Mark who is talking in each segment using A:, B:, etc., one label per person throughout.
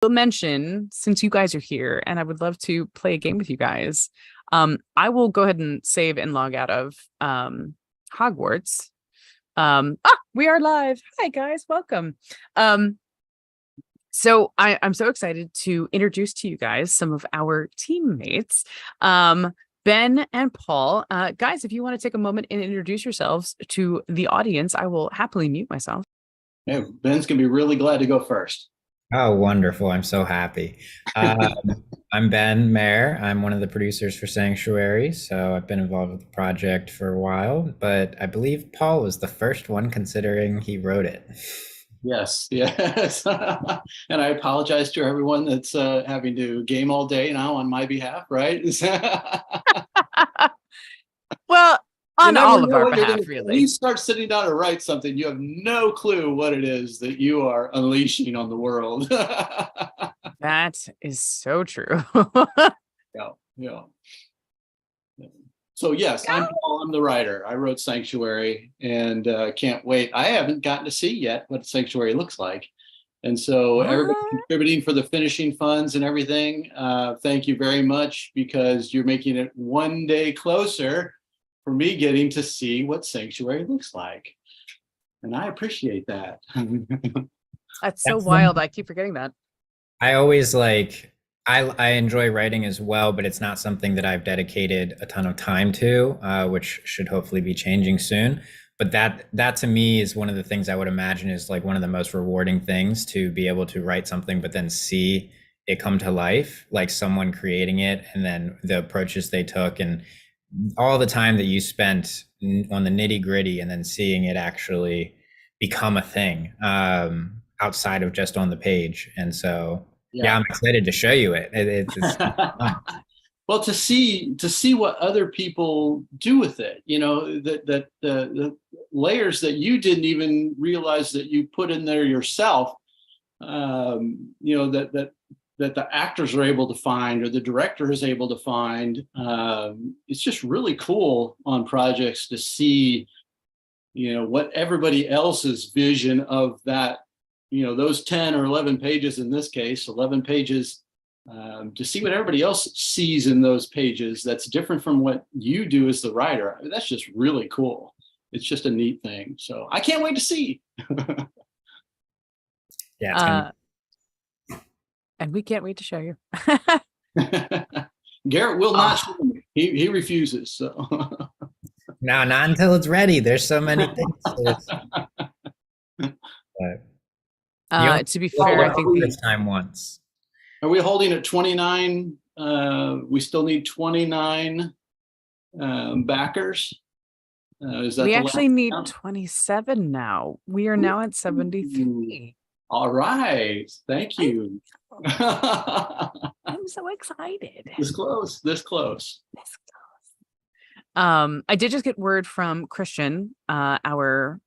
A: will mention, since you guys are here and I would love to play a game with you guys, I will go ahead and save and log out of Hogwarts. We are live. Hi guys, welcome. So I'm so excited to introduce to you guys some of our teammates. Ben and Paul, guys, if you want to take a moment and introduce yourselves to the audience, I will happily mute myself.
B: Yeah, Ben's gonna be really glad to go first.
C: Oh, wonderful. I'm so happy. I'm Ben Mayer. I'm one of the producers for Sanctuary. So I've been involved with the project for a while, but I believe Paul was the first one considering he wrote it.
B: Yes, yes. And I apologize to everyone that's having to game all day now on my behalf, right?
A: Well,
B: You
A: on
B: never
A: all of
B: know
A: our
B: what you're
A: behalf,
B: gonna, when
A: really.
B: you start sitting down to write something, you have no clue what it is that you are unleashing on the world.
A: That is so true.
B: Yeah, yeah. So yes, I'm Paul. I'm the writer. I wrote Sanctuary, and can't wait. I haven't gotten to see yet what Sanctuary looks like, and so everybody
A: What?
B: contributing for the finishing funds and everything. Thank you very much, because you're making it one day closer for me getting to see what Sanctuary looks like, and I appreciate that.
A: That's so
C: That's
A: wild. I keep forgetting that.
C: I always I enjoy writing as well, but it's not something that I've dedicated a ton of time to, which should hopefully be changing soon. But that to me is one of the things I would imagine is like one of the most rewarding things, to be able to write something but then see it come to life, like someone creating it and then the approaches they took and all the time that you spent on the nitty gritty and then seeing it actually become a thing, outside of just on the page. And so, yeah,
B: Yeah.
C: I'm excited to show you it. It's fun.
B: Well, to see what other people do with it, the layers that you didn't even realize that you put in there yourself, that the actors are able to find, or the director is able to find. It's just really cool on projects to see, what everybody else's vision of that, those 10 or 11 pages, in this case 11 pages, to see what everybody else sees in those pages that's different from what you do as the writer. I mean, that's just really cool. It's just a neat thing. So I can't wait to see.
C: Yeah, it's gonna
A: And we can't wait to show you.
B: Garrett will not
A: Ah.
B: show me. He refuses. So
C: no, not until it's ready. There's so many things. But you only
A: To be
B: Oh,
A: fair, I think the
C: first time once.
B: are we holding at 29? We still need 29 backers. Is that
A: we
B: the
A: actually
B: last
A: need
B: count?
A: 27 now. We are now at 73.
B: All right. Thank you.
A: I'm so excited.
B: This close. This close.
A: I did just get word from Christian, our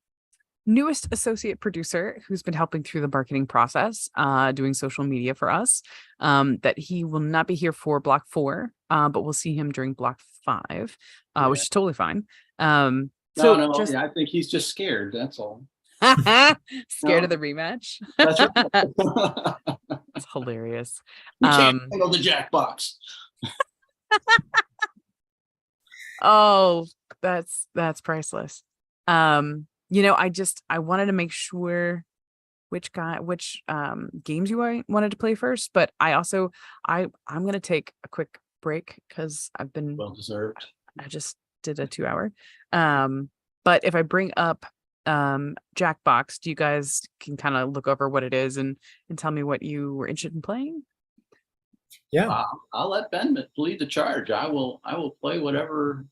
A: newest associate producer, who's been helping through the marketing process, doing social media for us, that he will not be here for block 4, but we'll see him during block 5,
B: Yeah.
A: which is totally fine.
B: No,
A: Just
B: yeah, I think he's just scared. That's all.
A: scared
B: No,
A: of the rematch.
B: that's right.
A: It's hilarious.
B: We can't handle the Jackbox.
A: Oh, that's priceless. I wanted to make sure which games you wanted to play first, but I'm gonna take a quick break because
B: Well deserved.
A: I just did a 2-hour. But if I bring up Jackbox, do you guys can kind of look over what it is and tell me what you were interested in playing?
C: Yeah.
B: I'll let Ben lead the charge. I will play whatever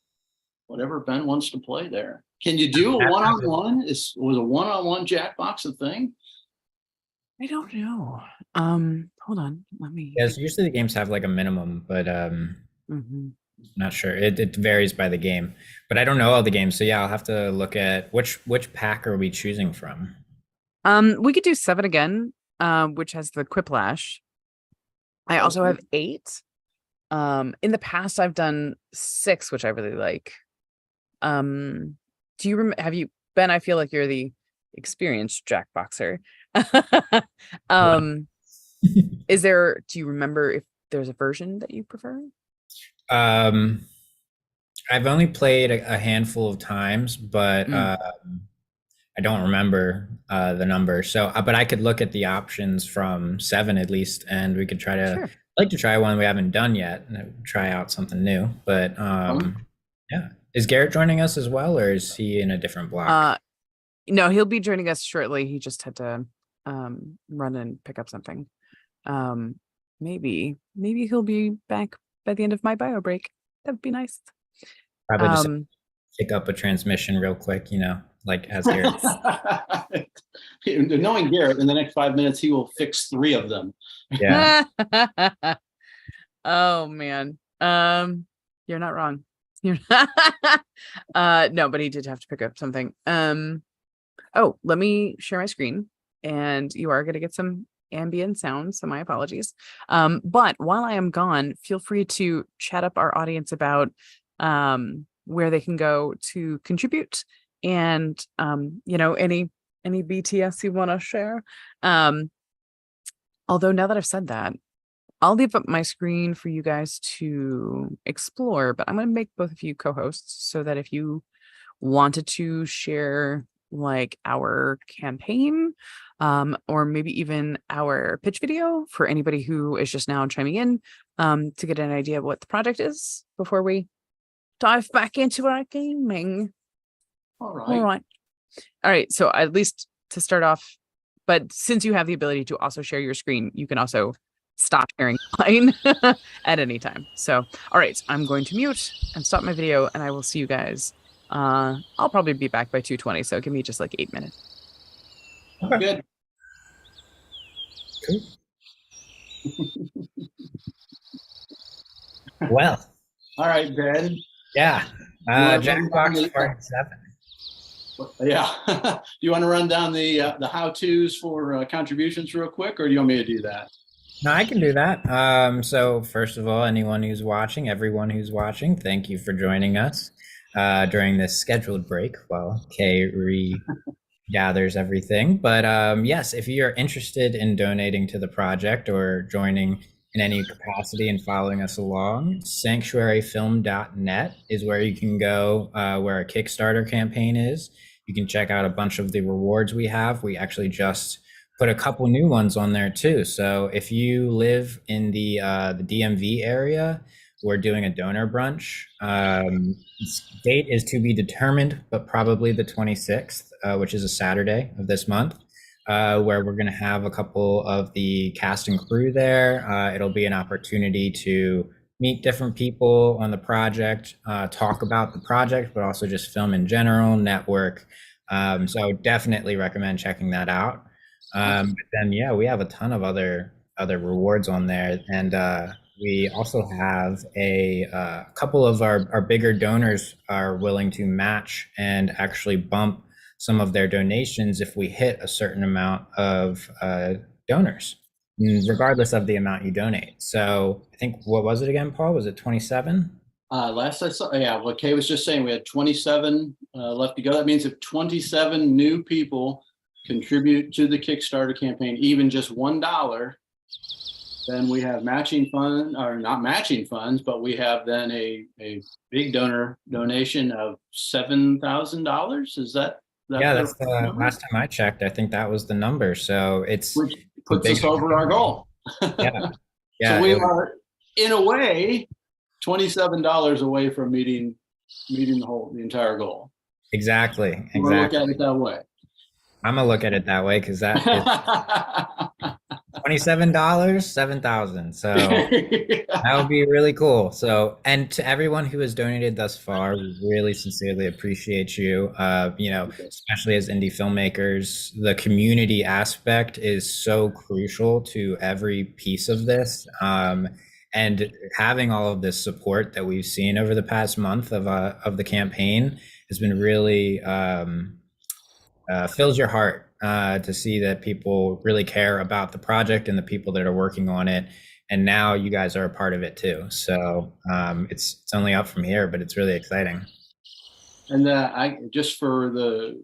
B: Ben wants to play there. Can you do a one-on-one? Was a one-on-one Jackbox a thing?
A: I don't know. Hold on. Let me.
C: Yes, usually the games have like a minimum, but
A: Mhm.
C: not sure. It varies by the game. But I don't know all the games, so yeah, I'll have to look at which pack are we choosing from?
A: We could do 7 again, which has the Quiplash. I also have 8. In the past I've done 6, which I really like. Do you have you Ben? I feel like you're the experienced Jackboxer. Do you remember if there's a version that you prefer?
C: Um, I've only played a handful of times, but
A: Mm,
C: I don't remember the number. So, but I could look at the options from 7 at least, and we could try to.
A: sure.
C: I'd like to try one we haven't done yet, and try out something new. But yeah, is Garrett joining us as well, or is he in a different block?
A: Uh, no, he'll be joining us shortly. He just had to run and pick up something. Um, maybe he'll be back by the end of my bio break. That would be nice.
C: Probably just
A: Um,
C: pick up a transmission real quick, like as Garrett.
B: Knowing Garrett, in the next 5 minutes, he will fix 3 of them.
C: Yeah.
A: oh man. You're not wrong. You're no, but he did have to pick up something. Oh, let me share my screen, and you are going to get some ambient sounds, so my apologies. But while I am gone, feel free to chat up our audience about where they can go to contribute, and any BTS you want to share. Although now that I've said that, I'll leave up my screen for you guys to explore, but I'm going to make both of you co-hosts so that if you wanted to share like our campaign, or maybe even our pitch video for anybody who is just now chiming in, to get an idea of what the project is before we dive back into our gaming.
B: All
A: All
B: right.
A: right. So at least to start off, but since you have the ability to also share your screen, you can also stop sharing mine at any time. So, all right, I'm going to mute and stop my video, and I will see you guys. I'll probably be back by 2:20, so give me just like 8 minutes.
B: Good.
C: Cool. Well,
B: All right, Ben.
C: yeah.
B: wanna run down
C: Jackbox Part 7.
B: Yeah. Do you want to run down the how-tos for contributions real quick, or do you want me to do that?
C: No, I can do that. So first of all, everyone who's watching, thank you for joining us during this scheduled break while Kay regathers everything. But yes, if you're interested in donating to the project or joining in any capacity and following us along, sanctuaryfilm.net is where you can go, where our Kickstarter campaign is. You can check out a bunch of the rewards we have. We actually just put a couple new ones on there too. So if you live in the DMV area, we're doing a donor brunch. Date is to be determined, but probably the 26th, which is a Saturday of this month, where we're going to have a couple of the cast and crew there. It'll be an opportunity to meet different people on the project, talk about the project, but also just film in general, network. So I would definitely recommend checking that out. But then, yeah, we have a ton of other rewards on there, and we also have a couple of our bigger donors are willing to match and actually bump some of their donations if we hit a certain amount of donors, regardless of the amount you donate. So I think, what was it again, Paul? Was it 27?
B: Last I saw, yeah, what Kay was just saying, we had 27 left to go. That means if 27 new people contribute to the Kickstarter campaign, even just $1, then we have matching fund, or not matching funds, but we have then a big donation of $7,000. Is that
C: Yeah, that's the
B: number?
C: last time I checked. I think that was the number. So it's
B: Which puts us over our goal.
C: Yeah.
B: So we are, in a way, $27 away from meeting the entire goal.
C: Exactly.
B: Look at it that way.
C: I'm gonna look at it that way because that is $27, 7,000. So that would be really cool. So, and to everyone who has donated thus far, we really sincerely appreciate you. Especially as indie filmmakers, the community aspect is so crucial to every piece of this. And having all of this support that we've seen over the past month of the campaign has been really fills your heart to see that people really care about the project and the people that are working on it. And now you guys are a part of it too. So it's only up from here, but it's really exciting.
B: And I just for the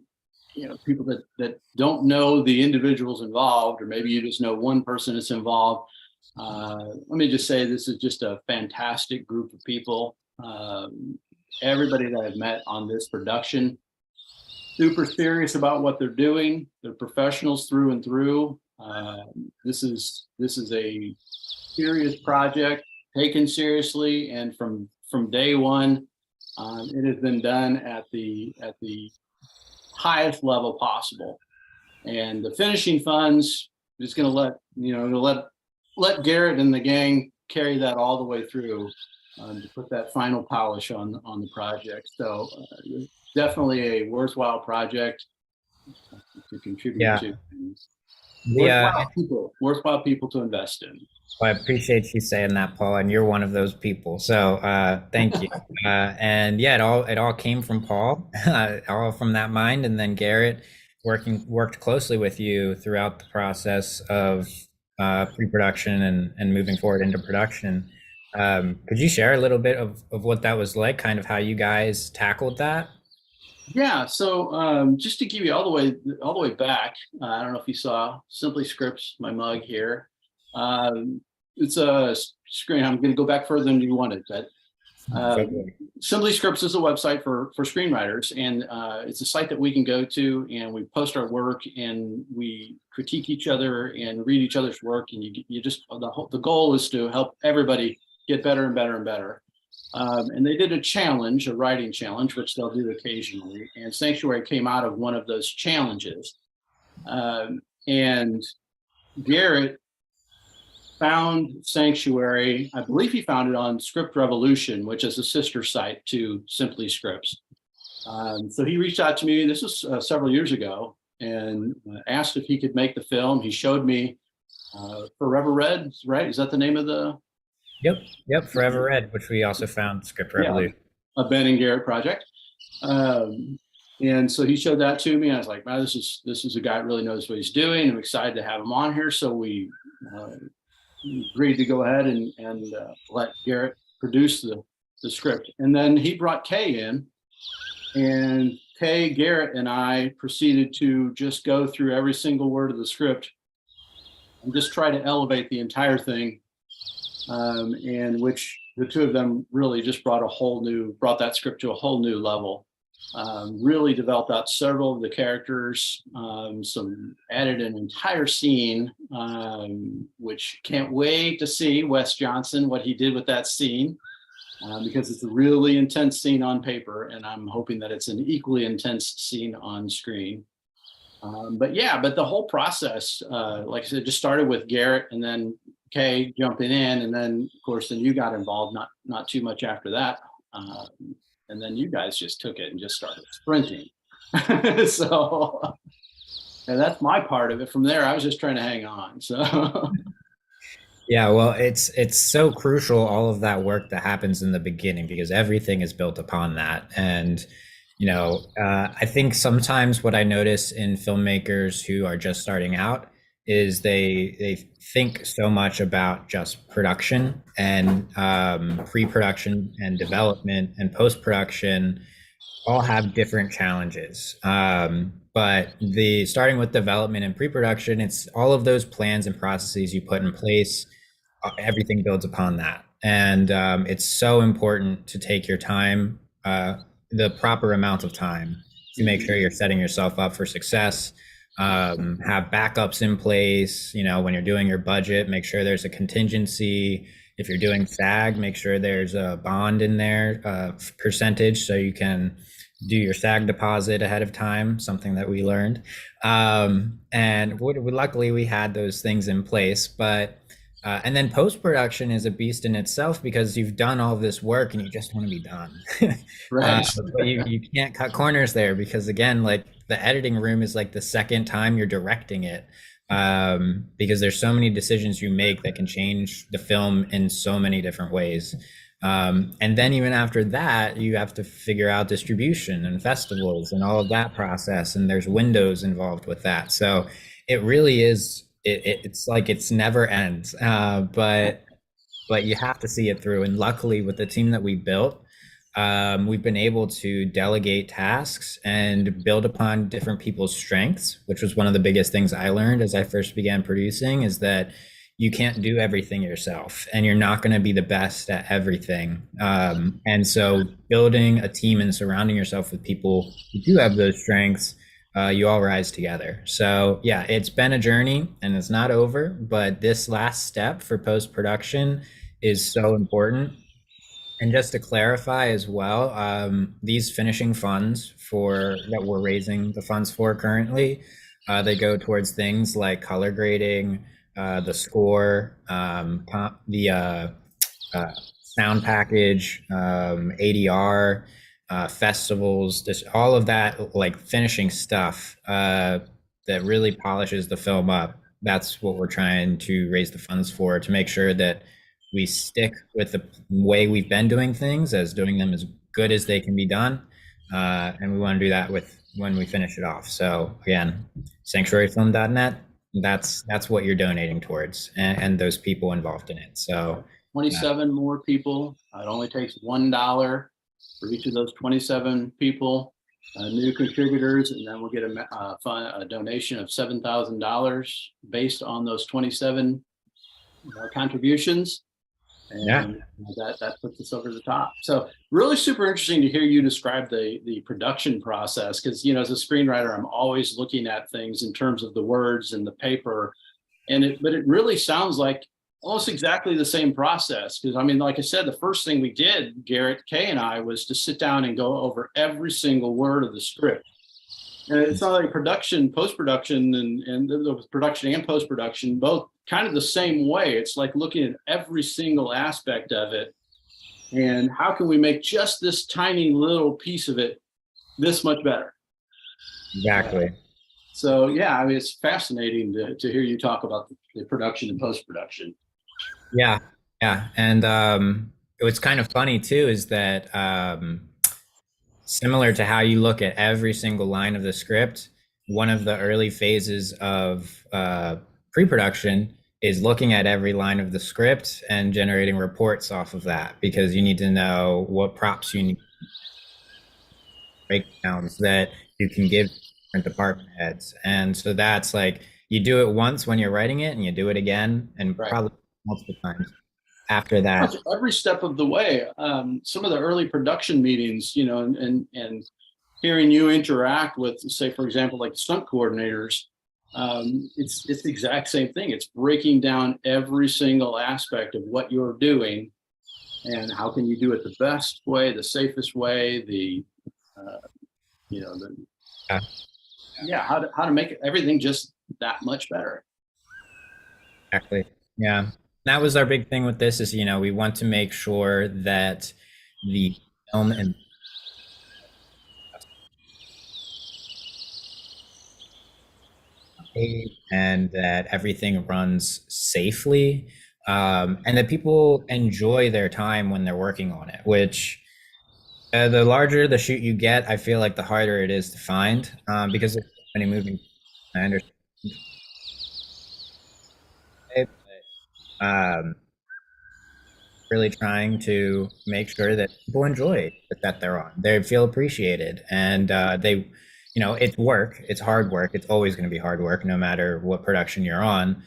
B: people that don't know the individuals involved, or maybe you just know one person that's involved. Let me just say, this is just a fantastic group of people. Everybody that I've met on this production, super serious about what they're doing. They're professionals through and through. This is a serious project, taken seriously, and from day one, it has been done at the highest level possible. And the finishing funds is going to let Garrett and the gang carry that all the way through, to put that final polish on the project. So definitely a worthwhile project to contribute
C: Yeah.
B: to.
C: Yeah.
B: Worthwhile people to invest in.
C: Well, I appreciate you saying that, Paul, and you're one of those people. So thank you. And yeah, it all came from Paul, all from that mind, and then Garrett worked closely with you throughout the process of pre-production and moving forward into production. Could you share a little bit of what that was like, kind of how you guys tackled that?
B: Yeah, so just to give you all the way back, I don't know if you saw Simply Scripts, my mug here. It's a screen. I'm going to go back further than you wanted, but Simply Scripts is a website for screenwriters, and it's a site that we can go to, and we post our work, and we critique each other and read each other's work, and you just the goal is to help everybody get better and better and better. And they did a writing challenge, which they'll do occasionally, and Sanctuary came out of one of those challenges. And Garrett found Sanctuary. I believe he found it on Script Revolution, which is a sister site to Simply Scripts. So he reached out to me, this was several years ago, and asked if he could make the film. He showed me Forever Red, right? Is that the name of the?
C: Yep, Forever Red, which we also found Script Revolution.
B: Yeah, a Ben and Garrett project. And so he showed that to me. I was like, wow, this is a guy that really knows what he's doing. I'm excited to have him on here. So we agreed to go ahead and let Garrett produce the script. And then he brought Kay in, and Kay, Garrett, and I proceeded to just go through every single word of the script and just try to elevate the entire thing. And which the two of them really just brought that script to a whole new level. Really developed out several of the characters, added an entire scene, which can't wait to see Wes Johnson, what he did with that scene, because it's a really intense scene on paper, and I'm hoping that it's an equally intense scene on screen. But the whole process, like I said, just started with Garrett and then Kay jumping in, and then of course then you got involved not too much after that, and then you guys just took it and just started sprinting. So and that's my part of it. From there I was just trying to hang on. So
C: yeah, well, it's so crucial, all of that work that happens in the beginning, because everything is built upon that. And I think sometimes what I notice in filmmakers who are just starting out is they think so much about just production and pre-production and development and post-production all have different challenges. But the starting with development and pre-production, it's all of those plans and processes you put in place, everything builds upon that. And it's so important to take your time, the proper amount of time, to make sure you're setting yourself up for success. Have backups in place. When you're doing your budget, make sure there's a contingency. If you're doing SAG, make sure there's a bond in there, percentage, so you can do your SAG deposit ahead of time, something that we learned. And luckily we had those things in place. But and then post-production is a beast in itself, because you've done all this work and you just want to be done.
B: right.
C: But you can't cut corners there, because again, like the editing room is like the second time you're directing it, because there's so many decisions you make that can change the film in so many different ways. And then even after that, you have to figure out distribution and festivals and all of that process, and there's windows involved with that. So it really is, it's like it's never ends, but you have to see it through. And luckily with the team that we built, we've been able to delegate tasks and build upon different people's strengths, which was one of the biggest things I learned as I first began producing, is that you can't do everything yourself and you're not going to be the best at everything. And so building a team and surrounding yourself with people who do have those strengths, you all rise together. So yeah, it's been a journey and it's not over, but this last step for post-production is so important. And just to clarify as well, these finishing funds for that we're raising the funds for currently, they go towards things like color grading, the score, the sound package, ADR, festivals, all of that like finishing stuff that really polishes the film up. That's what we're trying to raise the funds for, to make sure that we stick with the way we've been doing things, as doing them as good as they can be done. And we want to do that with when we finish it off. So again, sanctuaryfilm.net, that's what you're donating towards, and those people involved in it. So
B: 27 more people. It only takes $1 for each of those 27 people, new contributors, and then we'll get a donation of $7,000 based on those 27 contributions. And that puts us over the top. So really super interesting to hear you describe the production process, because as a screenwriter, I'm always looking at things in terms of the words and the paper, but it really sounds like almost exactly the same process. Because I mean, like I said, the first thing we did, Garrett, Kay, and I, was to sit down and go over every single word of the script. And it's not like post-production, and the production and post-production, both kind of the same way. It's like looking at every single aspect of it, and how can we make just this tiny little piece of it this much better?
C: Exactly.
B: So yeah, I mean, it's fascinating to hear you talk about the production and post-production.
C: Yeah. And what's kind of funny too is that similar to how you look at every single line of the script, one of the early phases of pre-production is looking at every line of the script and generating reports off of that, because you need to know what props you need, breakdowns that you can give different department heads. And so that's like, you do it once when you're writing it, and you do it again, and probably multiple times after that.
B: Every step of the way. Some of the early production meetings, and hearing you interact with, say, for example, like stunt coordinators, it's the exact same thing. It's breaking down every single aspect of what you're doing, and how can you do it the best way, the safest way, how to make everything just that much better.
C: Exactly. Yeah. That was our big thing with this, is, we want to make sure that the film and that everything runs safely, and that people enjoy their time when they're working on it, which the larger the shoot you get, I feel like the harder it is to find, because there's so many moving. I understand. Um, really trying to make sure that people enjoy that they're on. They feel appreciated, and it's work. It's hard work. It's always going to be hard work, no matter what production you're on.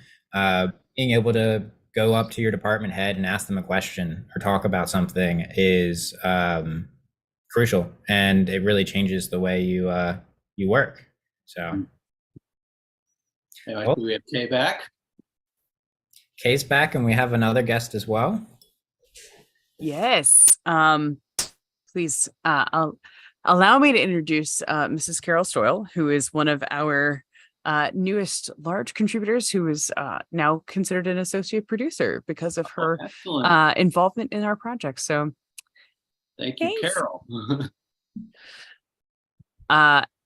C: Being able to go up to your department head and ask them a question or talk about something is crucial, and it really changes the way you work. So,
B: Do we have Kay back?
C: Kay's back, and we have another guest as well.
A: Yes. Please allow me to introduce Mrs. Carol Stoyle, who is one of our newest large contributors, who is now considered an associate producer because of her involvement in our project. So
B: thank you, Carol.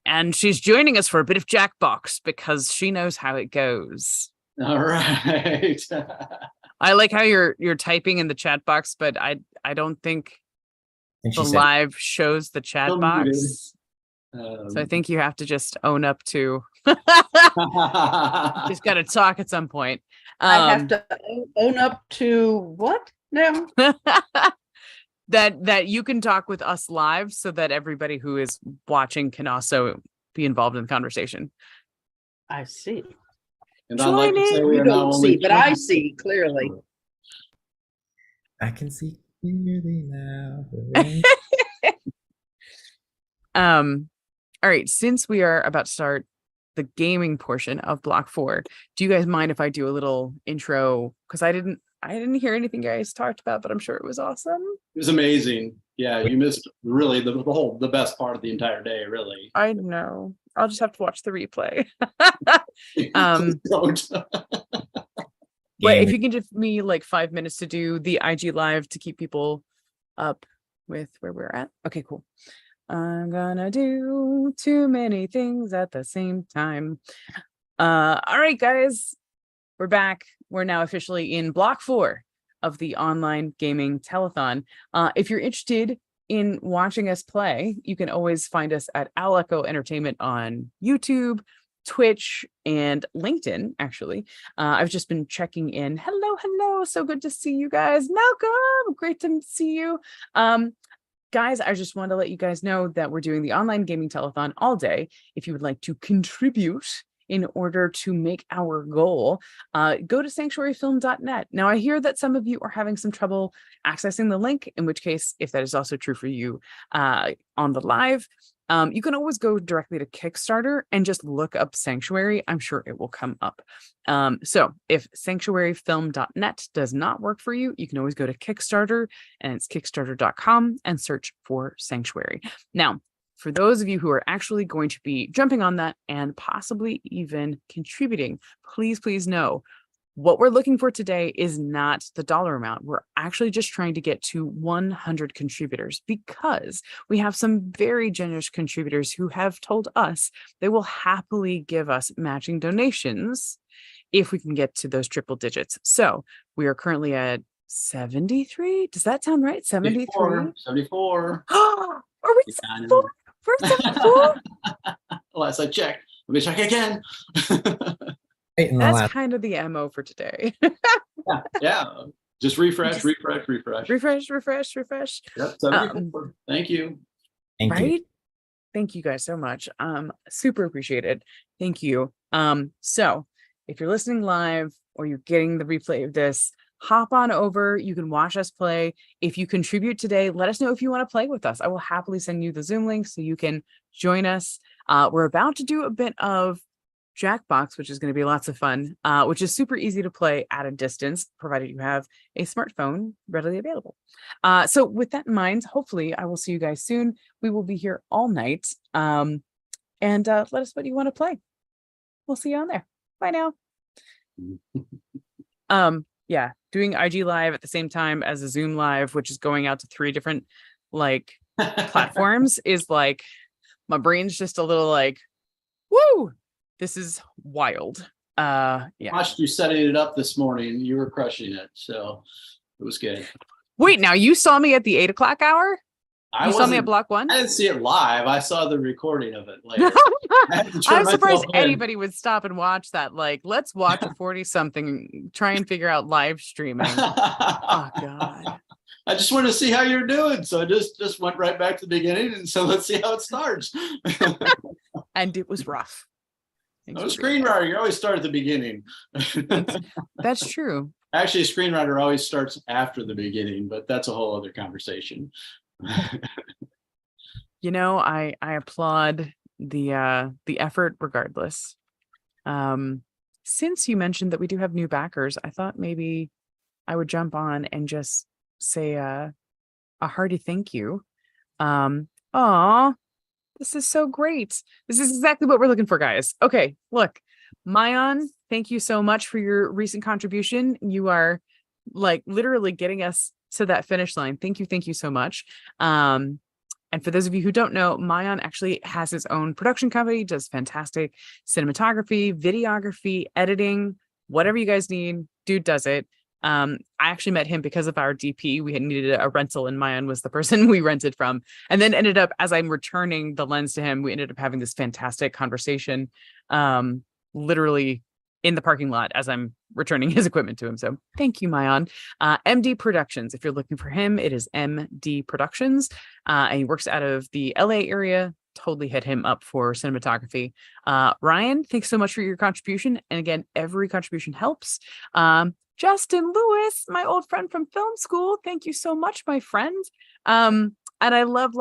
A: And she's joining us for a bit of Jackbox because she knows how it goes.
B: All right.
A: I like how you're typing in the chat box, but I don't think the live shows the chat box. So I think you have to just own up to. Just got to talk at some point.
D: I have to own up to what now?
A: that you can talk with us live so that everybody who is watching can also be involved in the conversation.
D: I see.
B: And I'd like to say we
D: You
B: are now
D: don't
B: only
D: see, but I see clearly.
C: I can see clearly now.
A: All right, since we are about to start the gaming portion of Block 4, do you guys mind if I do a little intro? Because I didn't hear anything you guys talked about, but I'm sure it was awesome.
B: It was amazing. Yeah, you missed really the best part of the entire day, really.
A: I know. I'll just have to watch the replay.
B: Please don't.
A: But if you can give me like 5 minutes to do the IG live to keep people up with where we're at. Okay, cool. I'm gonna do too many things at the same time. All right, guys, we're back. We're now officially in Block 4 of the online gaming telethon. If you're interested in watching us play, you can always find us at Owl Echo Entertainment on YouTube, Twitch, and LinkedIn, actually. I've just been checking in. Hello. So good to see you guys. Malcolm, great to see you. Guys, I just want to let you guys know that we're doing the online gaming telethon all day. If you would like to contribute in order to make our goal, go to sanctuaryfilm.net. Now, I hear that some of you are having some trouble accessing the link, in which case, if that is also true for you on the live, you can always go directly to Kickstarter and just look up Sanctuary. I'm sure it will come up. So if sanctuaryfilm.net does not work for you, you can always go to Kickstarter, and it's kickstarter.com, and search for Sanctuary. Now, for those of you who are actually going to be jumping on that and possibly even contributing, please know what we're looking for today is not the dollar amount. We're actually just trying to get to 100 contributors, because we have some very generous contributors who have told us they will happily give us matching donations if we can get to those triple digits. So we are currently at 73. Does that sound right? 73?
B: 74.
A: Are we 74? We're 74?
B: Last I checked. Let me check again.
A: That's kind of the MO for today.
B: yeah. Just refresh.
A: Refresh.
B: Yep, 74. Thank you.
C: Thank you.
A: Thank you guys so much. Super appreciated. Thank you. So if you're listening live or you're getting the replay of this, hop on over. You can watch us play. If you contribute today, let us know if you want to play with us. I will happily send you the Zoom link so you can join us. We're about to do a bit of Jackbox, which is going to be lots of fun, which is super easy to play at a distance, provided you have a smartphone readily available. So with that in mind, hopefully I will see you guys soon. We will be here all night. And let us know what you want to play. We'll see you on there. Bye now. Yeah, doing IG live at the same time as a Zoom live, which is going out to 3 different platforms, is like, my brain's just a little like, woo, this is wild. Yeah.
B: Watched you setting it up this morning. You were crushing it, so it was good.
A: Wait, now you saw me at the 8 o'clock hour? You saw me at Block 1?
B: I didn't see it live. I saw the recording of it later.
A: I'm surprised anybody would stop and watch that. Like, let's watch a 40-something try and figure out live streaming. Oh God.
B: I just wanted to see how you're doing. So I just went right back to the beginning. And so let's see how it starts.
A: And it was rough.
B: No screenwriter, you always start at the beginning.
A: That's true.
B: Actually, a screenwriter always starts after the beginning, but that's a whole other conversation.
A: You know, I applaud the effort regardless. Since you mentioned that we do have new backers, I thought maybe I would jump on and just say a hearty thank you. Aw, this is so great. This is exactly what we're looking for, guys. Okay, look, Mayan, thank you so much for your recent contribution. You are like literally getting us to that finish line. Thank you so much. And for those of you who don't know, Mayan actually has his own production company, does fantastic cinematography, videography, editing, whatever you guys need, dude does it. I actually met him because of our DP. We had needed a rental, and Mayan was the person we rented from. And then ended up, as I'm returning the lens to him, we ended up having this fantastic conversation. Literally in the parking lot as I'm returning his equipment to him. So thank you, Mayan. MD Productions. If you're looking for him, it is MD Productions. And he works out of the LA area. Totally hit him up for cinematography. Ryan, thanks so much for your contribution. And again, every contribution helps. Justin Lewis, my old friend from film school. Thank you so much, my friend. And I love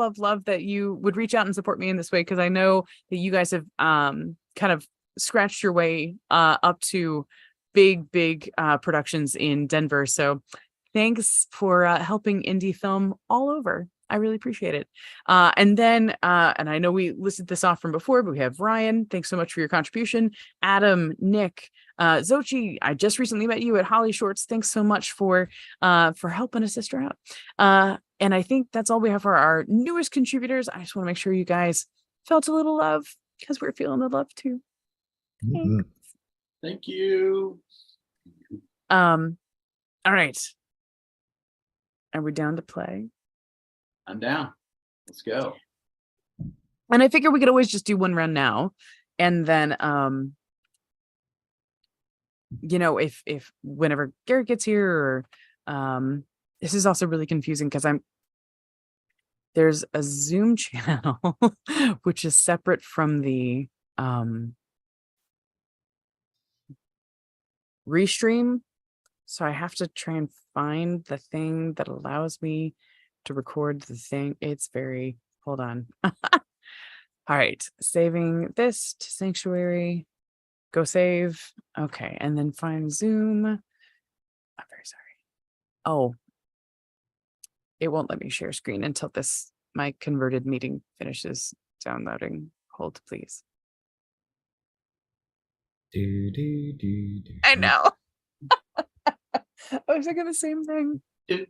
A: that you would reach out and support me in this way, because I know that you guys have kind of scratched your way up to big productions in Denver. So thanks for helping indie film all over. I really appreciate it. And then and I know we listed this off from before, but we have Ryan. Thanks so much for your contribution. Adam, Nick, Zochi, I just recently met you at Holly Shorts. Thanks so much for helping a sister out. And I think that's all we have for our newest contributors. I just want to make sure you guys felt a little love, because we're feeling the love too.
C: Mm-hmm.
B: Thank you.
A: All right. Are we down to play?
B: I'm down. Let's go.
A: And I figure we could always just do one round now. And then if whenever Garrett gets here, or this is also really confusing because there's a Zoom channel which is separate from the restream. So I have to try and find the thing that allows me to record the thing. It's very, hold on. All right, saving this to Sanctuary. Go save. Okay, and then find Zoom. I'm very sorry. Oh, it won't let me share screen until my converted meeting finishes downloading. Hold, please. I know. I was thinking the same thing. You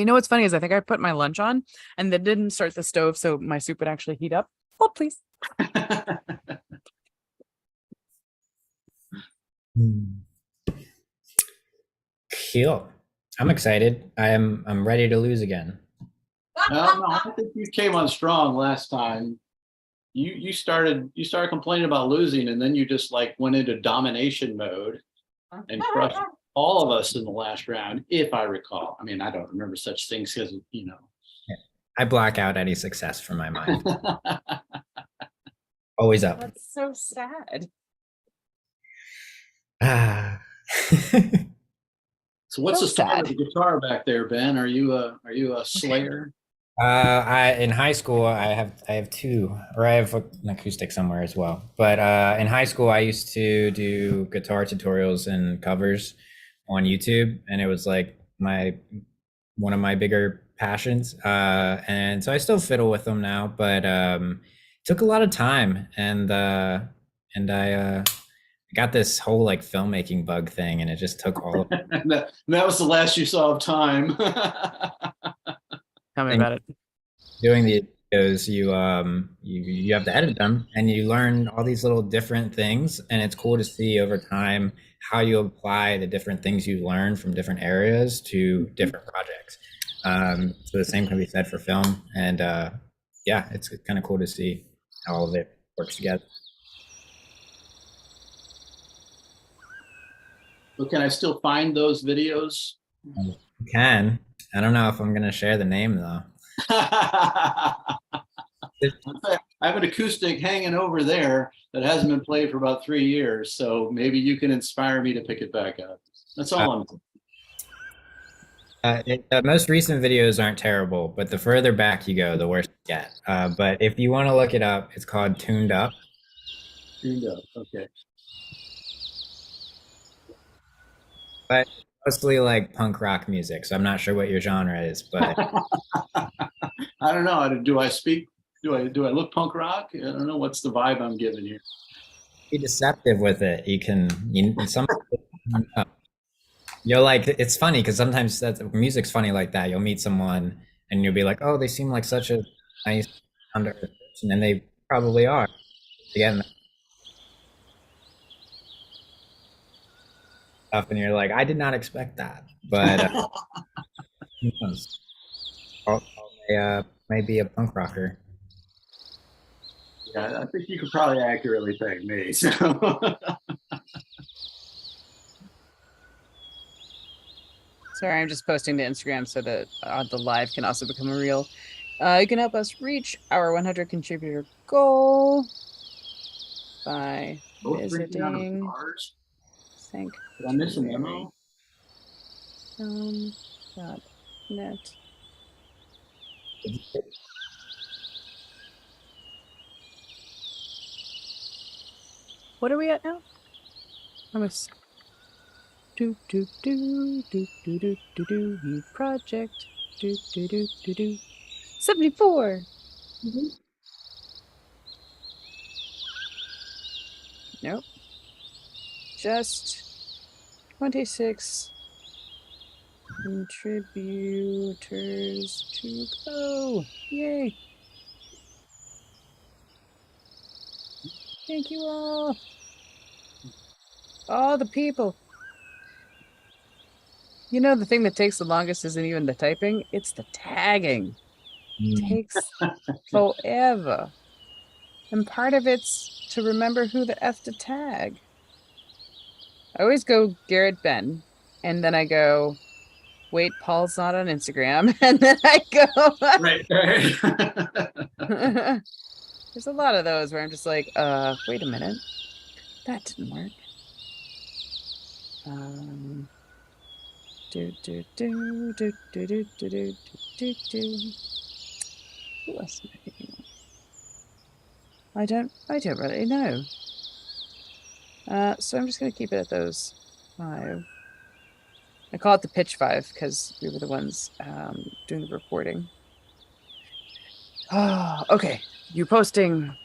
A: know what's funny is I think I put my lunch on and then didn't start the stove, so my soup would actually heat up. Hold, please.
C: Cool. I'm excited. I'm ready to lose again.
B: No, I think you came on strong last time. You started complaining about losing, and then you just like went into domination mode and crushed all of us in the last round, if I recall. I mean, I don't remember such things because
C: I block out any success from my mind. Always up.
A: That's so sad.
B: So what's
A: So
B: the story
A: sad.
B: with the guitar back there, Ben? Are you a slayer?
C: In high school I have two, or I have an acoustic somewhere as well. But in high school I used to do guitar tutorials and covers on YouTube, and it was like one of my bigger passions. And so I still fiddle with them now, but it took a lot of time, and I got this whole like filmmaking bug thing, and it just took all of
B: that was the last you saw of time.
A: Tell me about it.
C: doing the videos. You have to edit them, and you learn all these little different things, and it's cool to see over time how you apply the different things you learn from different areas to different projects. So the same can be said for film, and yeah, it's kind of cool to see how all of it works together.
B: So can I still find those videos?
C: You can. I don't know if I'm gonna share the name though.
B: I have an acoustic hanging over there that hasn't been played for about 3 years, so maybe you can inspire me to pick it back up. That's all I'm saying.
C: The most recent videos aren't terrible, but the further back you go, the worse it gets. But if you want to look it up, it's called Tuned Up.
B: Tuned up, okay.
C: But mostly like punk rock music, so I'm not sure what your genre is, but
B: I don't know. Do I look punk rock? I don't know. What's the vibe I'm giving you?
C: be deceptive with it. You're like, it's funny because sometimes music's funny like that. You'll meet someone and you'll be like, oh, they seem like such a nice under person, and they probably are. Again, stuff, and you're like, I did not expect that, but I may be a punk rocker.
B: Yeah, I think you could probably accurately peg me. So.
A: Sorry, I'm just posting to Instagram so that the live can also become a reel. You can help us reach our 100 contributor goal by
B: Both drinking out of
A: visiting
B: bars.
A: Thank
B: Did I miss a memo?
A: Net. What are we at now? Almost. Do do do do do do do do. New project. Do do do do do. 74. Nope. Just 26 contributors to go. Yay. Thank you all. All the people. You know, the thing that takes the longest isn't even the typing, it's the tagging. Takes forever. And part of it's to remember who the F to tag. I always go Garrett Ben, and then I go, wait, Paul's not on Instagram, and then I go.
B: Right.
A: There's a lot of those where I'm just like, wait a minute. That didn't work. Do do do do do do do do do do. Who else am I thinking of? I don't really know. So I'm just gonna keep it at those 5. I call it the pitch 5 because we were the ones doing the reporting. Oh, okay. You posting.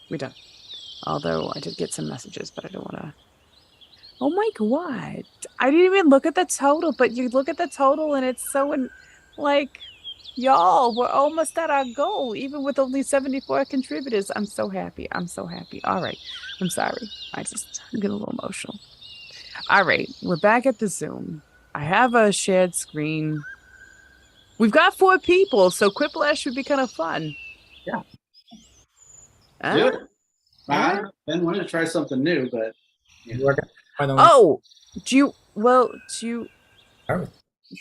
A: We done. Although I did get some messages, but I don't want to. Oh my God. I didn't even look at the total, but you look at the total and it's so like, y'all, we're almost at our goal, even with only 74 contributors. I'm so happy. I'm so happy. All right. I'm sorry. I'm getting a little emotional. All right. We're back at the Zoom. I have a shared screen. We've got 4 people, so Quiplash should be kind of fun.
B: Yeah.
A: Do
B: it. Ben wanted to try something new, but.
A: Oh, do you?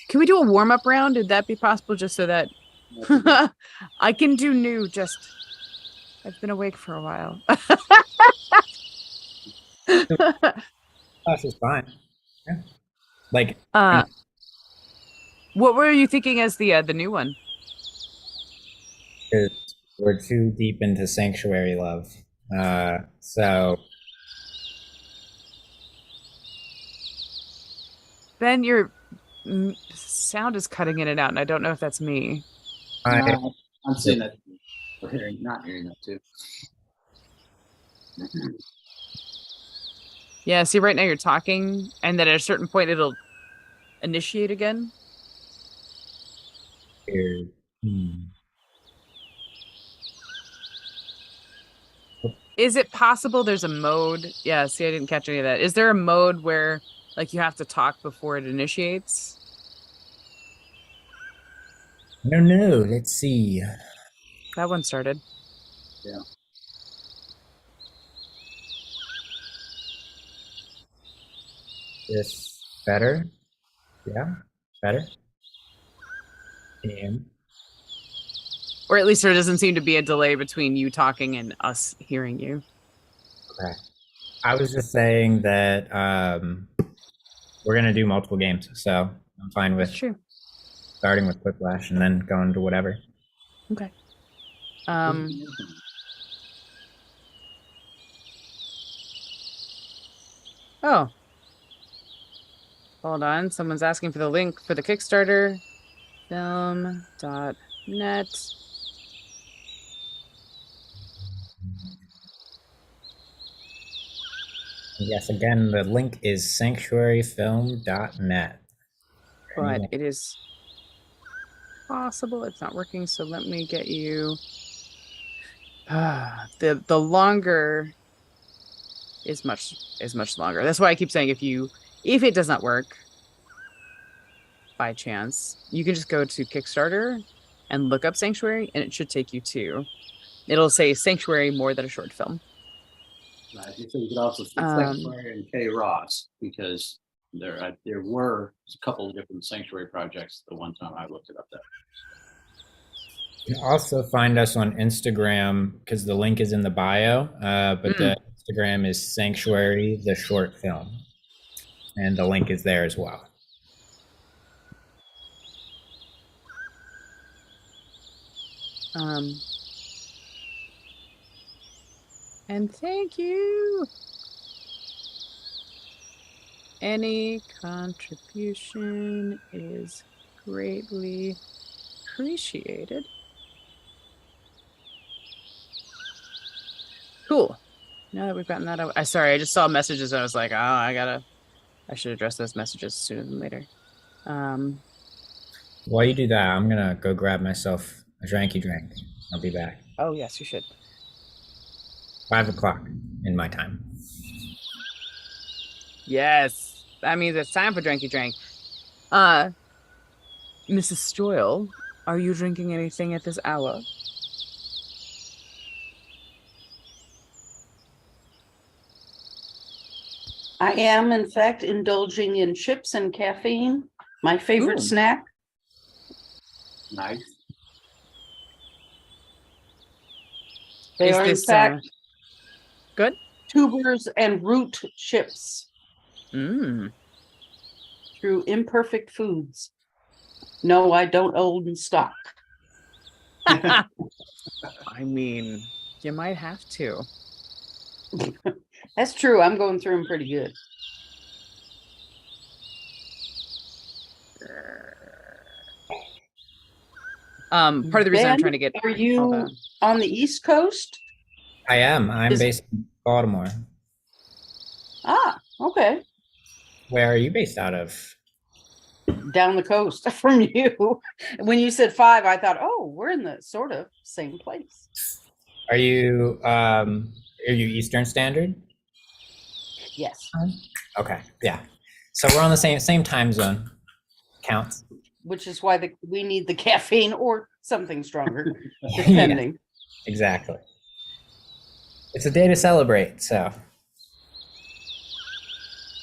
A: Can we do a warm-up round? Would that be possible? Just so that I can do new. Just I've been awake for a while.
C: Class is fine. Yeah. Like.
A: What were you thinking as the new one?
C: We're too deep into sanctuary love, so.
A: Ben, your sound is cutting in and out, and I don't know if that's me.
B: I'm seeing that. We're not hearing that too.
A: Yeah, see, right now you're talking, and then at a certain point it'll initiate again.
C: Weird.
A: Is it possible there's a mode? Yeah, see, I didn't catch any of that. Is there a mode where like you have to talk before it initiates?
C: No. Let's see.
A: That one started.
B: Yeah.
C: This better? Yeah, better. And.
A: Or at least there doesn't seem to be a delay between you talking and us hearing you.
C: Okay. I was just saying that we're gonna do multiple games, so I'm fine with starting with Quiplash and then going to whatever.
A: Okay. Oh. Hold on. Someone's asking for the link for the Kickstarter. Film.net.
C: Yes, again, the link is sanctuaryfilm.net.
A: But it is possible it's not working, so let me get you the longer is much longer. That's why I keep saying if it does not work by chance, you can just go to Kickstarter and look up Sanctuary and it should take you to It'll say Sanctuary more than a short film.
B: Right. So you could also say
A: Um,
B: Sanctuary and K. Ross, because there were a couple of different Sanctuary projects the one time I looked it up there.
C: You can also find us on Instagram because the link is in the bio, but the Instagram is Sanctuary, the short film. And the link is there as well.
A: And thank you. Any contribution is greatly appreciated. Cool. Now that we've gotten that out, sorry, I just saw messages and I was like, oh, I should address those messages sooner than later.
C: While you do that, I'm gonna go grab myself a dranky drink. I'll be back.
A: Oh yes, you should.
C: 5 o'clock in my time.
A: Yes, that means it's time for drinky drink. Mrs. Stoyle, are you drinking anything at this hour?
D: I am, in fact, indulging in chips and caffeine, my favorite
A: Ooh.
D: snack.
B: Nice.
D: They
A: Is
D: are, in
A: this,
D: fact,
A: good?
D: tubers and root chips
A: Mm.
D: through Imperfect Foods. No, I don't own stock.
A: I mean, you might have to.
D: That's true. I'm going through them pretty good.
A: Part of the reason I'm
D: Ben,
A: trying to get
D: Are
A: all
D: you
A: the-
D: on the East Coast?
C: I am. I'm
D: Is-
C: based in Baltimore.
D: Ah, okay.
C: Where are you based out of?
D: Down the coast from you. When you said 5, I thought, oh, we're in the sort of same place.
C: Are you Eastern Standard?
D: Yes.
C: Okay, yeah. So we're on the same time zone. Counts.
D: Which is why we need the caffeine or something stronger,
C: Yeah,
D: depending.
C: exactly. It's a day to celebrate, so.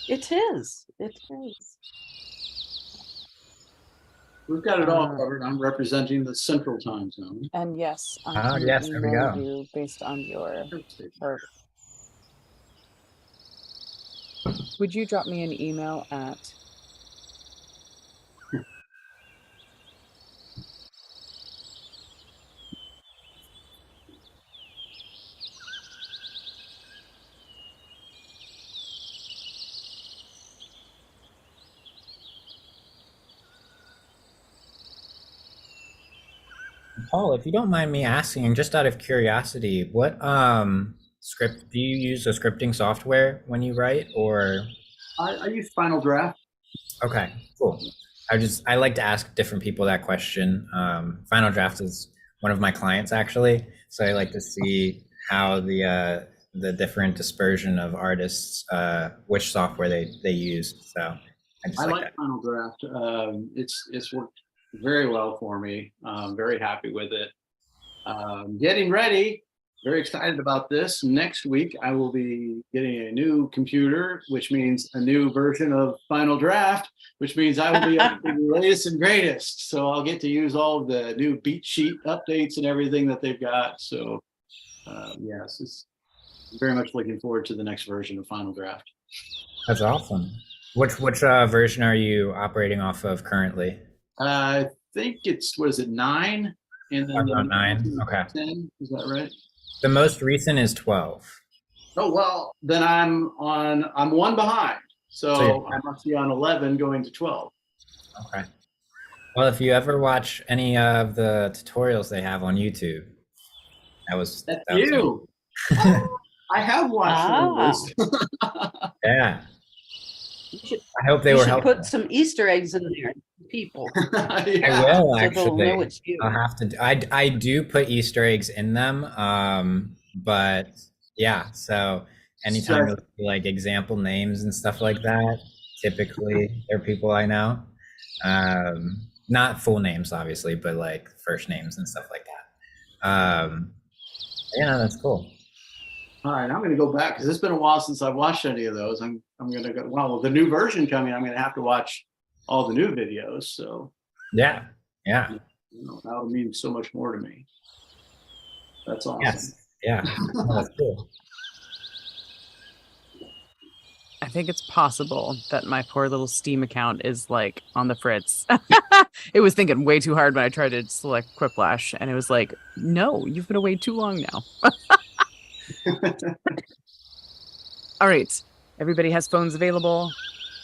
D: It is. It is.
B: We've got it all covered. I'm representing the Central Time Zone.
A: And yes,
C: yes, there we go.
A: you based on your birth. Would you drop me an email at
C: Paul, if you don't mind me asking, just out of curiosity, what script do you use? A scripting software when you write, or?
B: I use Final Draft.
C: Okay, cool. I like to ask different people that question. Final Draft is one of my clients actually, so I like to see how the different dispersion of artists, which software they use. So
B: I like Final Draft. It's worked very well for me. I'm very happy with it. Getting ready. Very excited about this. Next week, I will be getting a new computer, which means a new version of Final Draft, which means I will be up to the latest and greatest. So I'll get to use all of the new beat sheet updates and everything that they've got. So yes, it's very much looking forward to the next version of Final Draft.
C: That's awesome. Which version are you operating off of currently?
B: I think it's, what is it, 9? And then
C: 9. Okay.
B: 10, is that right?
C: The most recent is 12.
B: Oh, well, then I'm one behind. So I must be on 11 going to 12.
C: Okay. Well, if you ever watch any of the tutorials they have on YouTube, that's
B: you. I have watched those.
C: Yeah. I hope they were helpful.
D: Put some Easter eggs in there, people.
B: Yeah.
C: I will, actually.
D: So they'll know it's you.
C: I'll have to. I do put Easter eggs in them, but yeah. So anytime you see, like, example names and stuff like that, typically they're people I know. Not full names, obviously, but like first names and stuff like that. Yeah, that's cool.
B: All right, I'm going to go back because it's been a while since I've watched any of those. I'm going to go. Well, with the new version coming, I'm going to have to watch all the new videos. So
C: Yeah. Yeah.
B: that'll mean so much more to me. That's awesome.
C: Yes. Yeah. Oh, that's cool.
A: I think it's possible that my poor little Steam account is like on the fritz. It was thinking way too hard when I tried to select Quiplash, and it was like, no, you've been away too long now. All right. Everybody has phones available.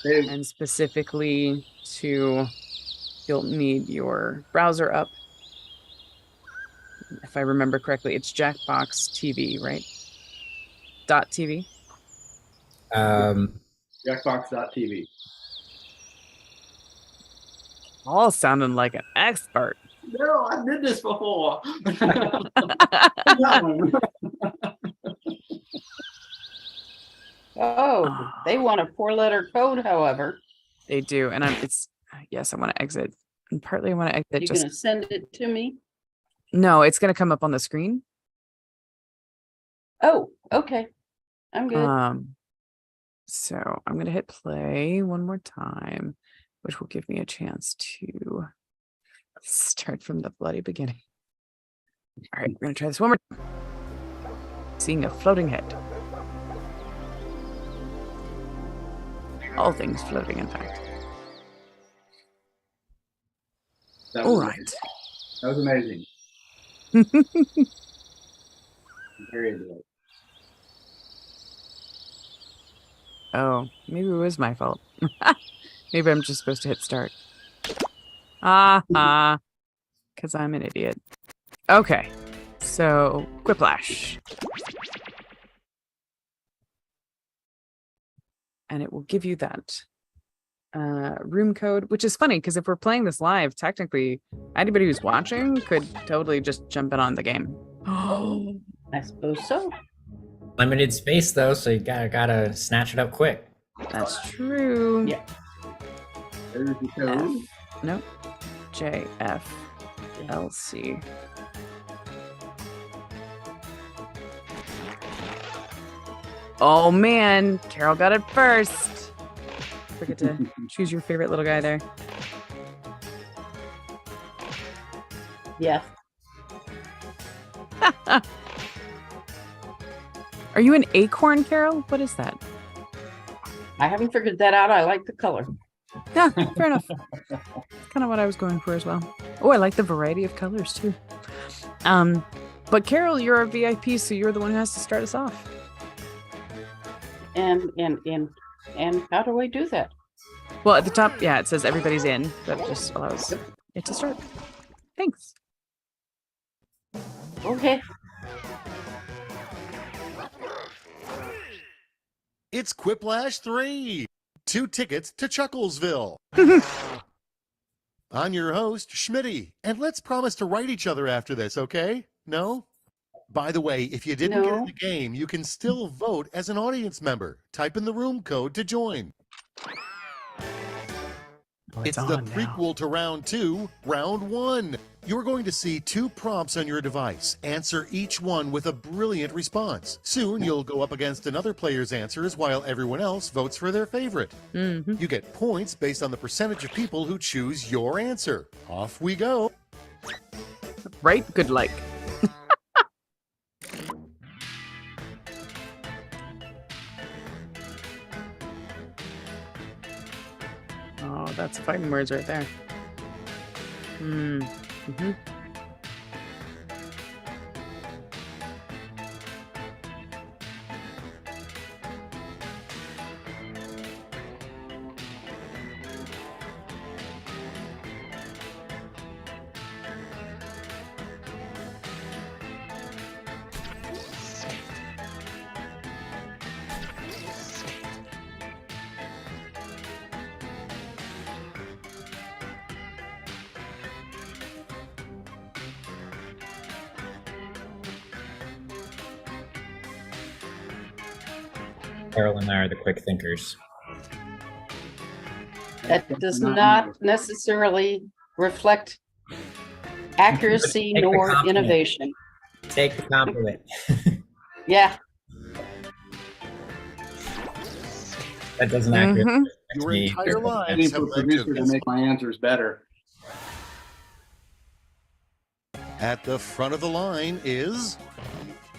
B: Hey,
A: And specifically you'll need your browser up. If I remember correctly, it's Jackbox TV, right? .tv.
B: Jackbox.tv.
A: All sounding like an expert.
B: No, I did this before.
D: Oh, they want a 4-letter code, however.
A: They do, and yes, I want to exit, and partly I want to exit.
D: You're gonna send it to me?
A: No, it's gonna come up on the screen.
D: Oh, okay. I'm good.
A: So I'm gonna hit play one more time, which will give me a chance to start from the bloody beginning. All right, we're gonna try this one more time. Seeing a floating head. All things floating, in fact. All right.
B: That was amazing. Very good.
A: Oh, maybe it was my fault. Maybe I'm just supposed to hit start. Because I'm an idiot. Okay, so Quiplash. And it will give you that room code, which is funny because if we're playing this live, technically anybody who's watching could totally just jump in on the game.
D: Oh, I suppose so.
C: Limited space though, so you gotta snatch it up quick.
A: That's true.
D: Yeah.
B: There's the code.
A: Nope. JFLC. Oh man, Carol got it first. Forget to choose your favorite little guy there.
D: Yeah.
A: Are you an acorn, Carol? What is that?
D: I haven't figured that out. I like the color.
A: Yeah, fair enough. Kind of what I was going for as well. Oh, I like the variety of colors too. But Carol, you're a VIP, so you're the one who has to start us off.
D: And how do I do that?
A: Well, at the top, yeah, it says everybody's in. That just allows it to start. Thanks.
D: Okay.
E: It's Quiplash 3. 2 tickets to Chucklesville. I'm your host, Schmitty, and let's promise to write each other after this, okay? No? By the way, if you didn't get in the game, you can still vote as an audience member. Type in the room code to join.
A: Oh,
E: it's the prequel to round 2, round 1. You're going to see 2 prompts on your device. Answer each one with a brilliant response. Soon you'll go up against another player's answers while everyone else votes for their favorite.
A: Mm-hmm.
E: You get points based on the percentage of people who choose your answer. Off we go.
A: Right? Good like. Oh, that's fighting words right there. Mm-hmm.
C: Carol and I are the quick thinkers.
D: That does not necessarily reflect accuracy nor innovation.
C: Take the compliment.
D: Yeah.
C: That doesn't accurately
A: Mhm.
C: reflect
E: Your
C: me.
E: entire
B: Waiting
E: lives
B: for
E: have
B: a
E: led to
B: producer to
E: this.
B: make my answers better.
E: At the front of the line is,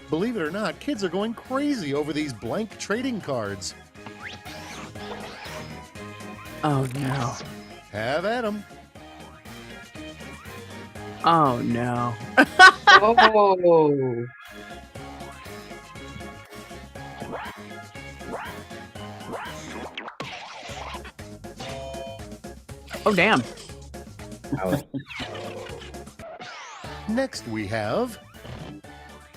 E: believe it or not, kids are going crazy over these blank trading cards.
A: Oh no.
E: Have at 'em.
A: Oh no.
D: Oh.
A: Oh damn.
C: Wow.
E: Next we have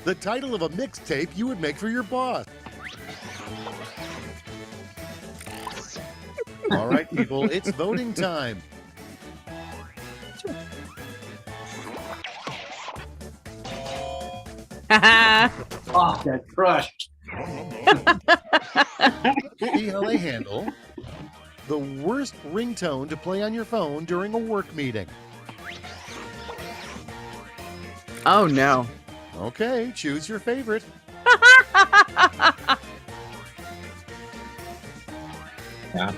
E: the title of a mixtape you would make for your boss. All right, people, it's voting time.
B: Oh, that crushed.
E: See how they handle the worst ringtone to play on your phone during a work meeting.
A: Oh no.
E: Okay, choose your favorite.
C: Yeah.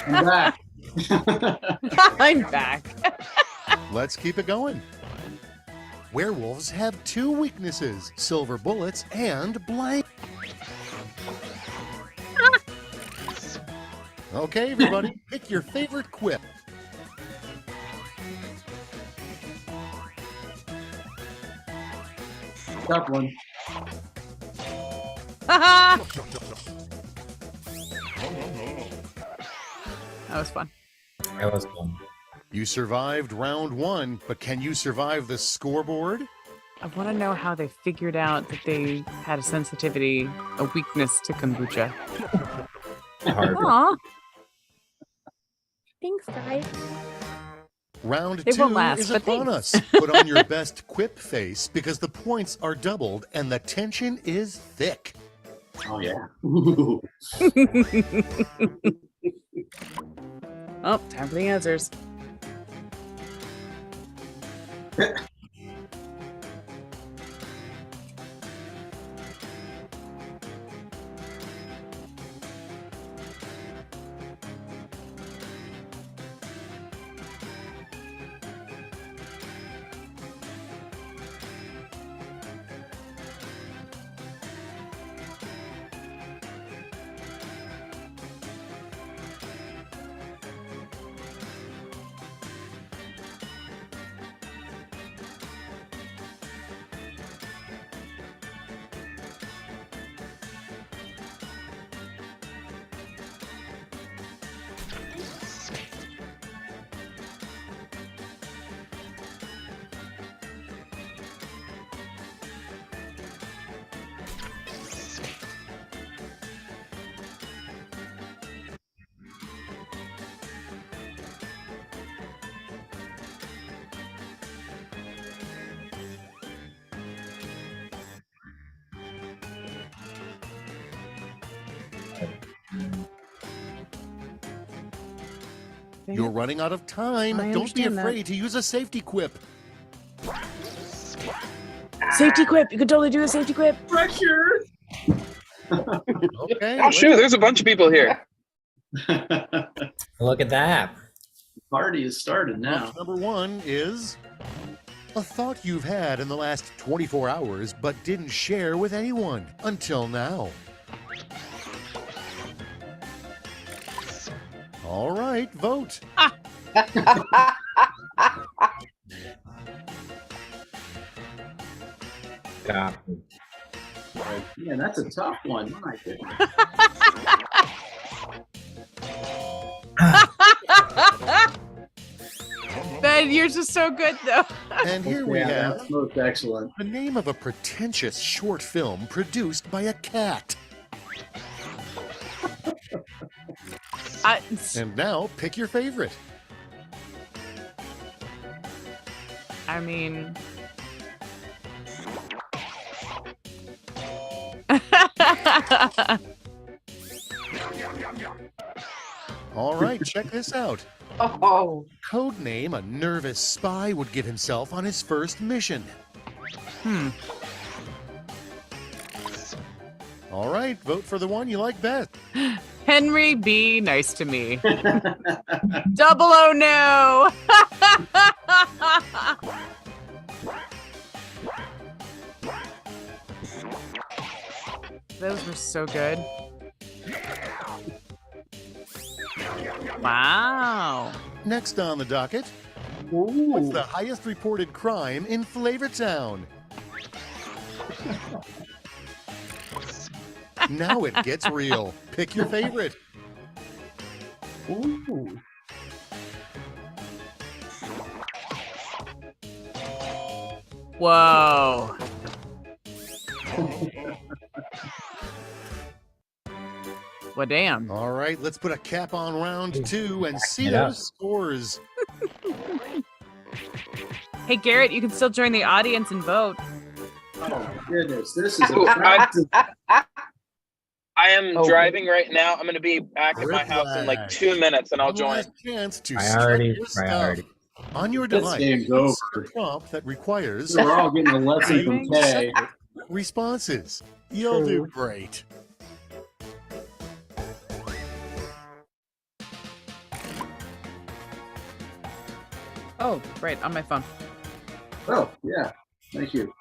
B: I'm back.
A: I'm back.
E: Let's keep it going. Werewolves have two weaknesses: silver bullets and blank. Okay, everybody, pick your favorite quip.
B: Tough one.
A: That was fun.
C: That was fun.
E: You survived round one, but can you survive the scoreboard?
A: I want to know how they figured out that they had a sensitivity, a weakness to kombucha.
C: Hard.
A: Aw.
F: Thanks, guys.
E: Round
A: They
E: two
A: won't last,
E: is
A: but
E: upon us.
A: thanks.
E: Put on your best quip face because the points are doubled and the tension is thick.
B: Oh yeah.
A: Oh, time for the answers.
E: You're running out of time.
A: I
E: Don't be
A: understand that.
E: afraid to use a safety quip.
A: Safety quip. You could totally do a safety quip.
B: Pressure.
E: Okay.
G: Oh shoot, there's a bunch of people here.
C: Look at that.
B: Party is started now.
E: Prompt number one is a thought you've had in the last 24 hours but didn't share with anyone until now. All right, vote.
C: Yeah.
B: Yeah, that's a tough one. My goodness.
A: Ben, yours is so good though.
E: And here we
B: Yeah,
E: have
B: that's most excellent.
E: the name of a pretentious short film produced by a cat. And now pick your favorite.
A: I mean,
E: All right, check this out.
D: Oh,
E: Codename a nervous spy would give himself on his first mission. All right, vote for the one you like best.
A: Henry B. Nice to me. Double oh no. Those were so good. Wow.
E: Next on the docket, what's
D: ooh.
E: the highest reported crime in Flavortown? Now it gets real. Pick your favorite.
D: Ooh.
A: Whoa. Well, damn.
E: All right, let's put a cap on round 2 and see
C: it up.
E: those scores.
A: Hey, Garrett, you can still join the audience and vote.
B: Oh goodness, this is
F: I am
D: Oh.
F: driving right now. I'm going to be back at my
E: Red
F: house in like
E: flag.
F: 2 minutes, and I'll
E: One
F: join.
E: last chance to
C: Priority,
E: strut your stuff.
C: priority.
E: On your
B: This
E: device,
B: game's
E: insert
B: over.
E: a prompt that requires
B: we're all getting a lesson from
A: Three
B: Kay.
E: responses. You'll do
D: True.
E: great.
A: Oh, right, on my phone.
B: Oh yeah, thank you.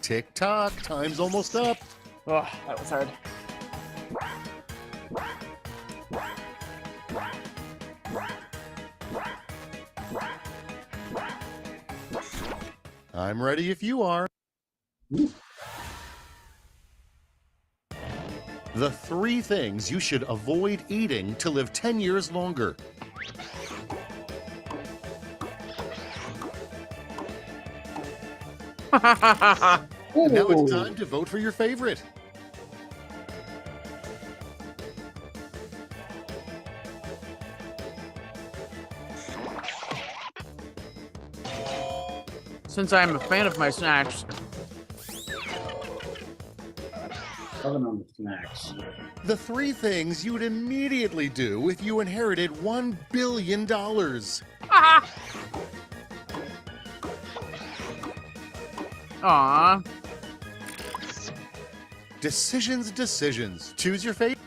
E: Tick tock, time's almost up.
A: Oh, that was hard.
E: I'm ready if you are. The 3 things you should avoid eating to live 10 years longer. And now it's
D: Ooh.
E: time to vote for your favorite.
A: Since I'm a fan of my snacks,
B: Loving on the snacks.
E: The 3 things you'd immediately do if you inherited $1 billion.
A: aw,
E: Decisions, decisions. Choose your favorite.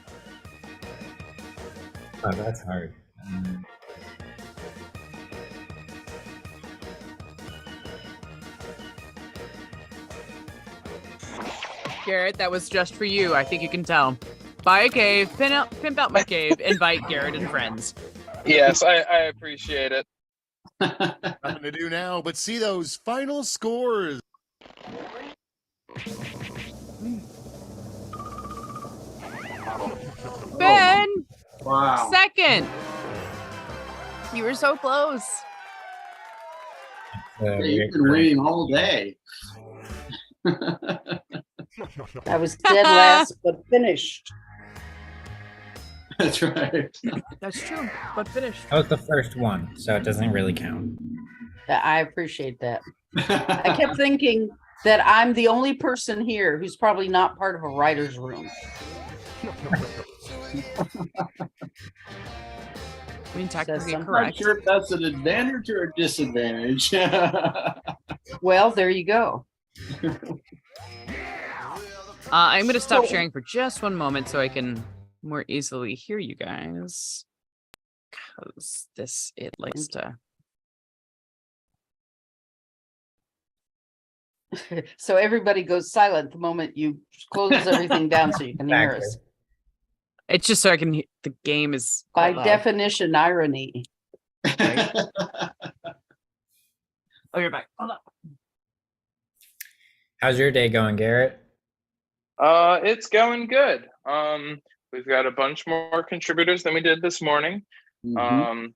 C: Oh, that's hard.
A: Garrett, that was just for you. I think you can tell. Buy a cave, pimp out my cave, invite Garrett and friends.
F: Yes, I appreciate it.
E: Nothing to do now but see those final scores.
A: Ben,
B: Wow.
A: second. You were so close.
B: Yeah, you've been winning all day.
D: I was dead last, but finished.
B: That's right.
A: That's true, but finished.
C: That was the first one, so it doesn't really count.
D: I appreciate that. I kept thinking that I'm the only person here who's probably not part of a writer's room.
A: mean, technically
D: something.
B: I'm not
A: correct.
B: sure if that's an advantage or a disadvantage.
D: Well, there you go.
A: I'm going to stop
D: So-
A: sharing for just one moment so I can more easily hear you guys. Because it likes to.
D: So everybody goes silent the moment you close everything down so you can hear us.
C: Exactly.
A: It's just so I can. The game is
D: By
A: quite loud.
D: definition, irony.
A: Right? Oh, you're back. Hold on.
C: How's your day going, Garrett?
F: It's going good. We've got a bunch more contributors than we did this morning.
B: Mhm.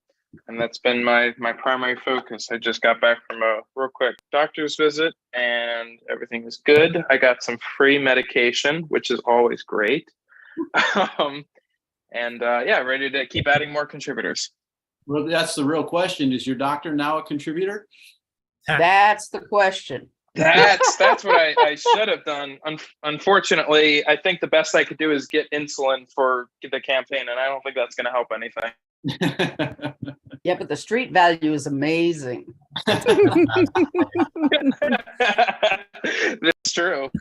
F: And that's been my primary focus. I just got back from a real quick doctor's visit and everything is good. I got some free medication, which is always great. Yeah, ready to keep adding more contributors.
B: Well, that's the real question. Is your doctor now a contributor?
D: That's the question.
F: That's what I should have done. Unfortunately, I think the best I could do is get insulin for the campaign, and I don't think that's going to help anything.
D: Yeah, but the street value is amazing.
F: That's true.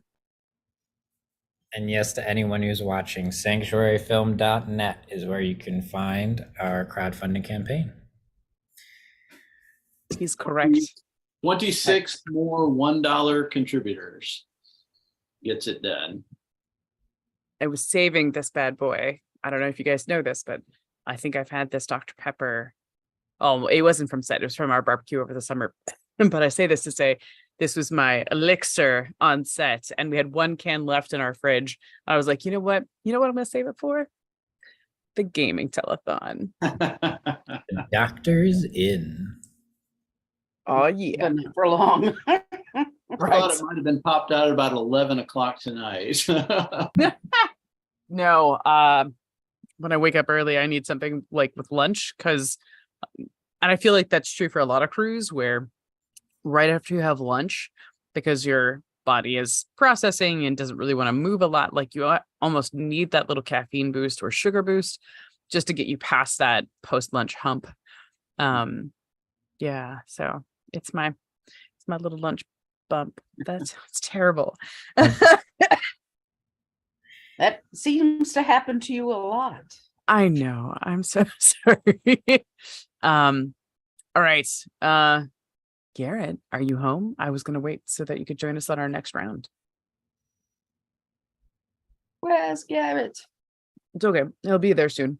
C: And yes, to anyone who's watching, sanctuaryfilm.net is where you can find our crowdfunding campaign.
A: He's correct.
B: 26 more $1 contributors gets it done.
A: I was saving this bad boy. I don't know if you guys know this, but I think I've had this Dr. Pepper. Oh, it wasn't from set. It was from our barbecue over the summer. But I say this to say this was my elixir on set, and we had one can left in our fridge. I was like, you know what? You know what I'm going to save it for? The gaming telethon.
C: The doctor's in.
A: Oh, yeah.
D: But not for long.
B: I thought it might have been popped out at about 11 o'clock tonight.
A: No, when I wake up early, I need something like with lunch and I feel like that's true for a lot of crews where right after you have lunch, because your body is processing and doesn't really want to move a lot, like you almost need that little caffeine boost or sugar boost just to get you past that post-lunch hump. Yeah, so it's my little lunch bump. That sounds terrible.
D: That seems to happen to you a lot.
A: I know. I'm so sorry. All right. Garrett, are you home? I was gonna wait so that you could join us on our next round.
D: Where's Garrett?
A: It's okay. He'll be there soon.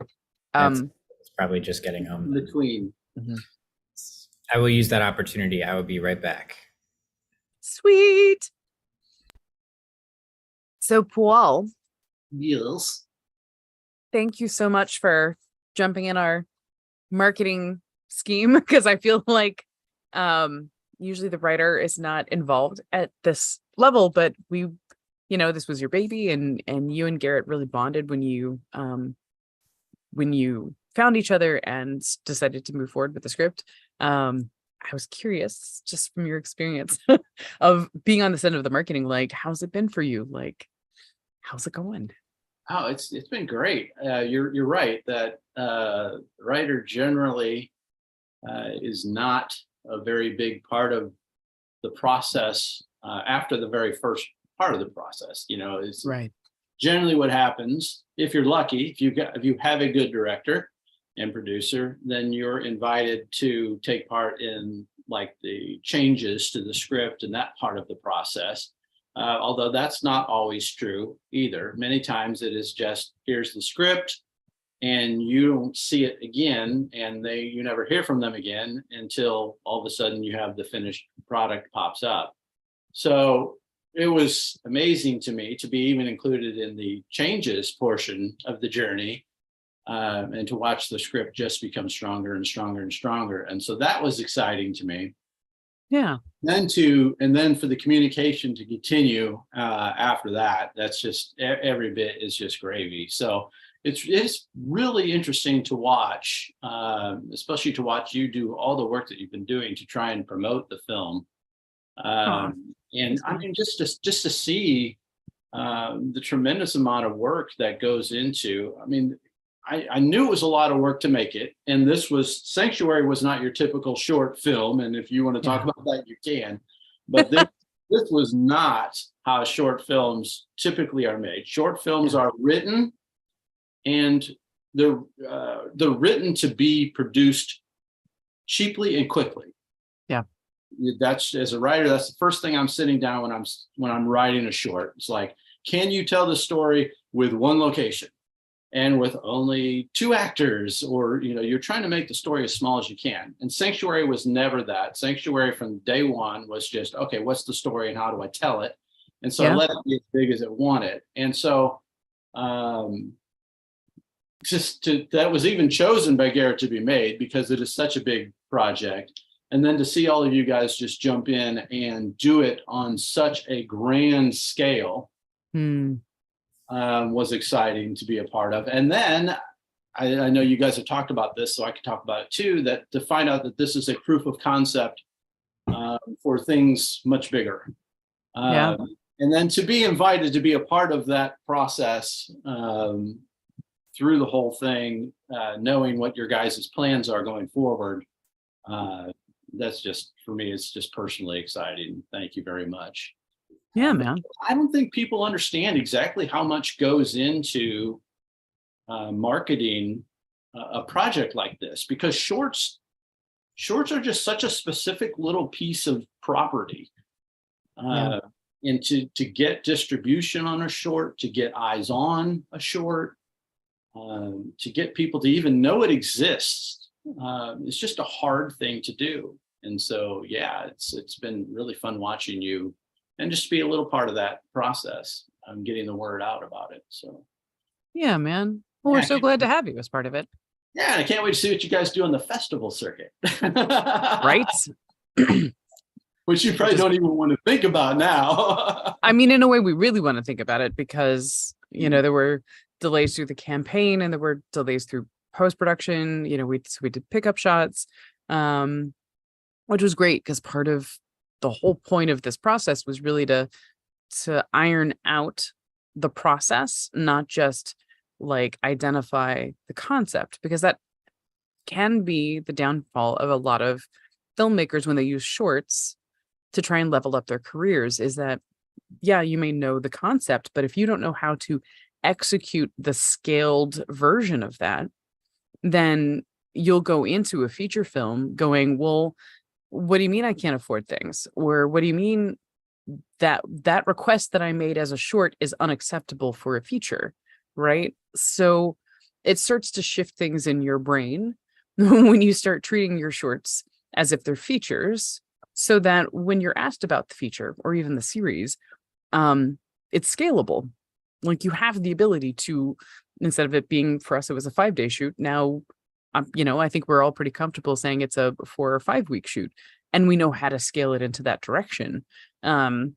C: It's probably just getting home.
B: In between.
C: I will use that opportunity. I will be right back.
A: Sweet. So Paul,
B: Yes.
A: thank you so much for jumping in our marketing scheme, because I feel like usually the writer is not involved at this level, but this was your baby, and you and Garrett really bonded when you found each other and decided to move forward with the script. I was curious, just from your experience of being on this end of the marketing, like, how's it been for you? Like, how's it going?
B: Oh, it's been great. You're right that writer generally is not a very big part of the process after the very first part of the process. Is
A: Right.
B: generally what happens. If you're lucky, if you have a good director and producer, then you're invited to take part in like the changes to the script and that part of the process. Although that's not always true either. Many times it is just, here's the script, and you don't see it again, and you never hear from them again until all of a sudden you have the finished product pops up. So it was amazing to me to be even included in the changes portion of the journey, and to watch the script just become stronger and stronger and stronger. And so that was exciting to me.
A: Yeah.
B: And then for the communication to continue after that, that's just every bit is just gravy. So it's really interesting to watch, especially to watch you do all the work that you've been doing to try and promote the film. And I mean, just to see the tremendous amount of work that goes into, I mean, I knew it was a lot of work to make it. And Sanctuary was not your typical short film. And if you want to talk about that, you can. But this was not how short films typically are made. Short films are written, and they're written to be produced cheaply and quickly.
A: Yeah.
B: That's, as a writer, that's the first thing I'm sitting down when I'm writing a short. It's like, can you tell the story with one location and with only 2 actors? Or, you're trying to make the story as small as you can. And Sanctuary was never that. Sanctuary from day one was just, okay, what's the story and how do I tell it? And so I let it be as big as it wanted. And so that was even chosen by Garrett to be made because it is such a big project. And then to see all of you guys just jump in and do it on such a grand scale was exciting to be a part of. And then I know you guys have talked about this, so I can talk about it too, that to find out that this is a proof of concept for things much bigger. And then to be invited to be a part of that process through the whole thing, knowing what your guys' plans are going forward. That's just, for me, it's just personally exciting. Thank you very much.
A: Yeah, man.
B: I don't think people understand exactly how much goes into marketing a project like this, because shorts are just such a specific little piece of property. And to get distribution on a short, to get eyes on a short, to get people to even know it exists, it's just a hard thing to do. And so, it's been really fun watching you and just be a little part of that process. Getting the word out about it. So,
A: yeah, man. Well, we're so glad to have you as part of it.
B: Yeah, and I can't wait to see what you guys do on the festival circuit.
A: Right?
B: Which you probably don't even want to think about now.
A: I mean, in a way, we really want to think about it because, there were delays through the campaign and there were delays through post-production. We did pickup shots, which was great because part of the whole point of this process was really to iron out the process, not just like identify the concept, because that can be the downfall of a lot of filmmakers when they use shorts to try and level up their careers, is that, you may know the concept, but if you don't know how to execute the scaled version of that, then you'll go into a feature film going, well, what do you mean I can't afford things? Or what do you mean that request that I made as a short is unacceptable for a feature, right? So it starts to shift things in your brain when you start treating your shorts as if they're features, so that when you're asked about the feature or even the series, it's scalable. Like, you have the ability to, instead of it being, for us, it was a 5-day shoot. Now, I think we're all pretty comfortable saying it's a 4 or 5 week shoot, and we know how to scale it into that direction. Anyway,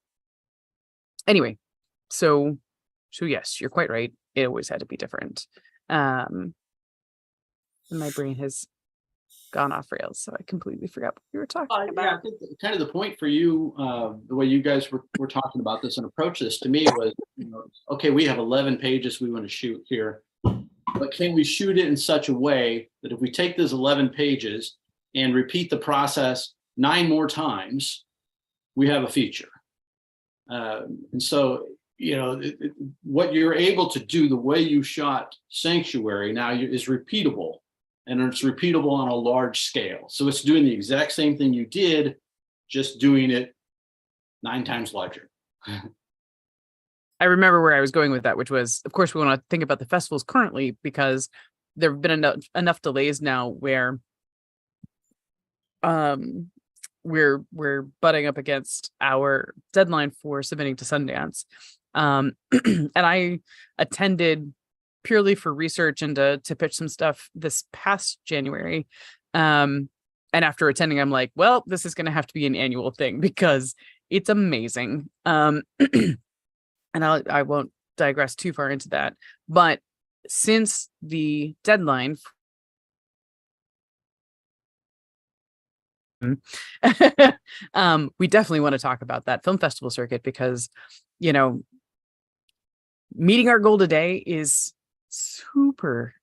A: so yes, you're quite right. It always had to be different. And my brain has gone off rails, so I completely forgot what we were talking about.
B: I think kind of the point for you, the way you guys were talking about this and approach this to me was, okay, we have 11 pages we want to shoot here, but can we shoot it in such a way that if we take those 11 pages and repeat the process 9 more times, we have a feature. And so, what you're able to do, the way you shot Sanctuary now is repeatable, and it's repeatable on a large scale. So it's doing the exact same thing you did, just doing it 9 times larger.
A: I remember where I was going with that, which was, of course, we want to think about the festivals currently, because there have been enough delays now where we're butting up against our deadline for submitting to Sundance. And I attended purely for research and to pitch some stuff this past January. And after attending, I'm like, well, this is going to have to be an annual thing because it's amazing. And I won't digress too far into that. But since the deadline, we definitely want to talk about that film festival circuit, because, meeting our goal today is super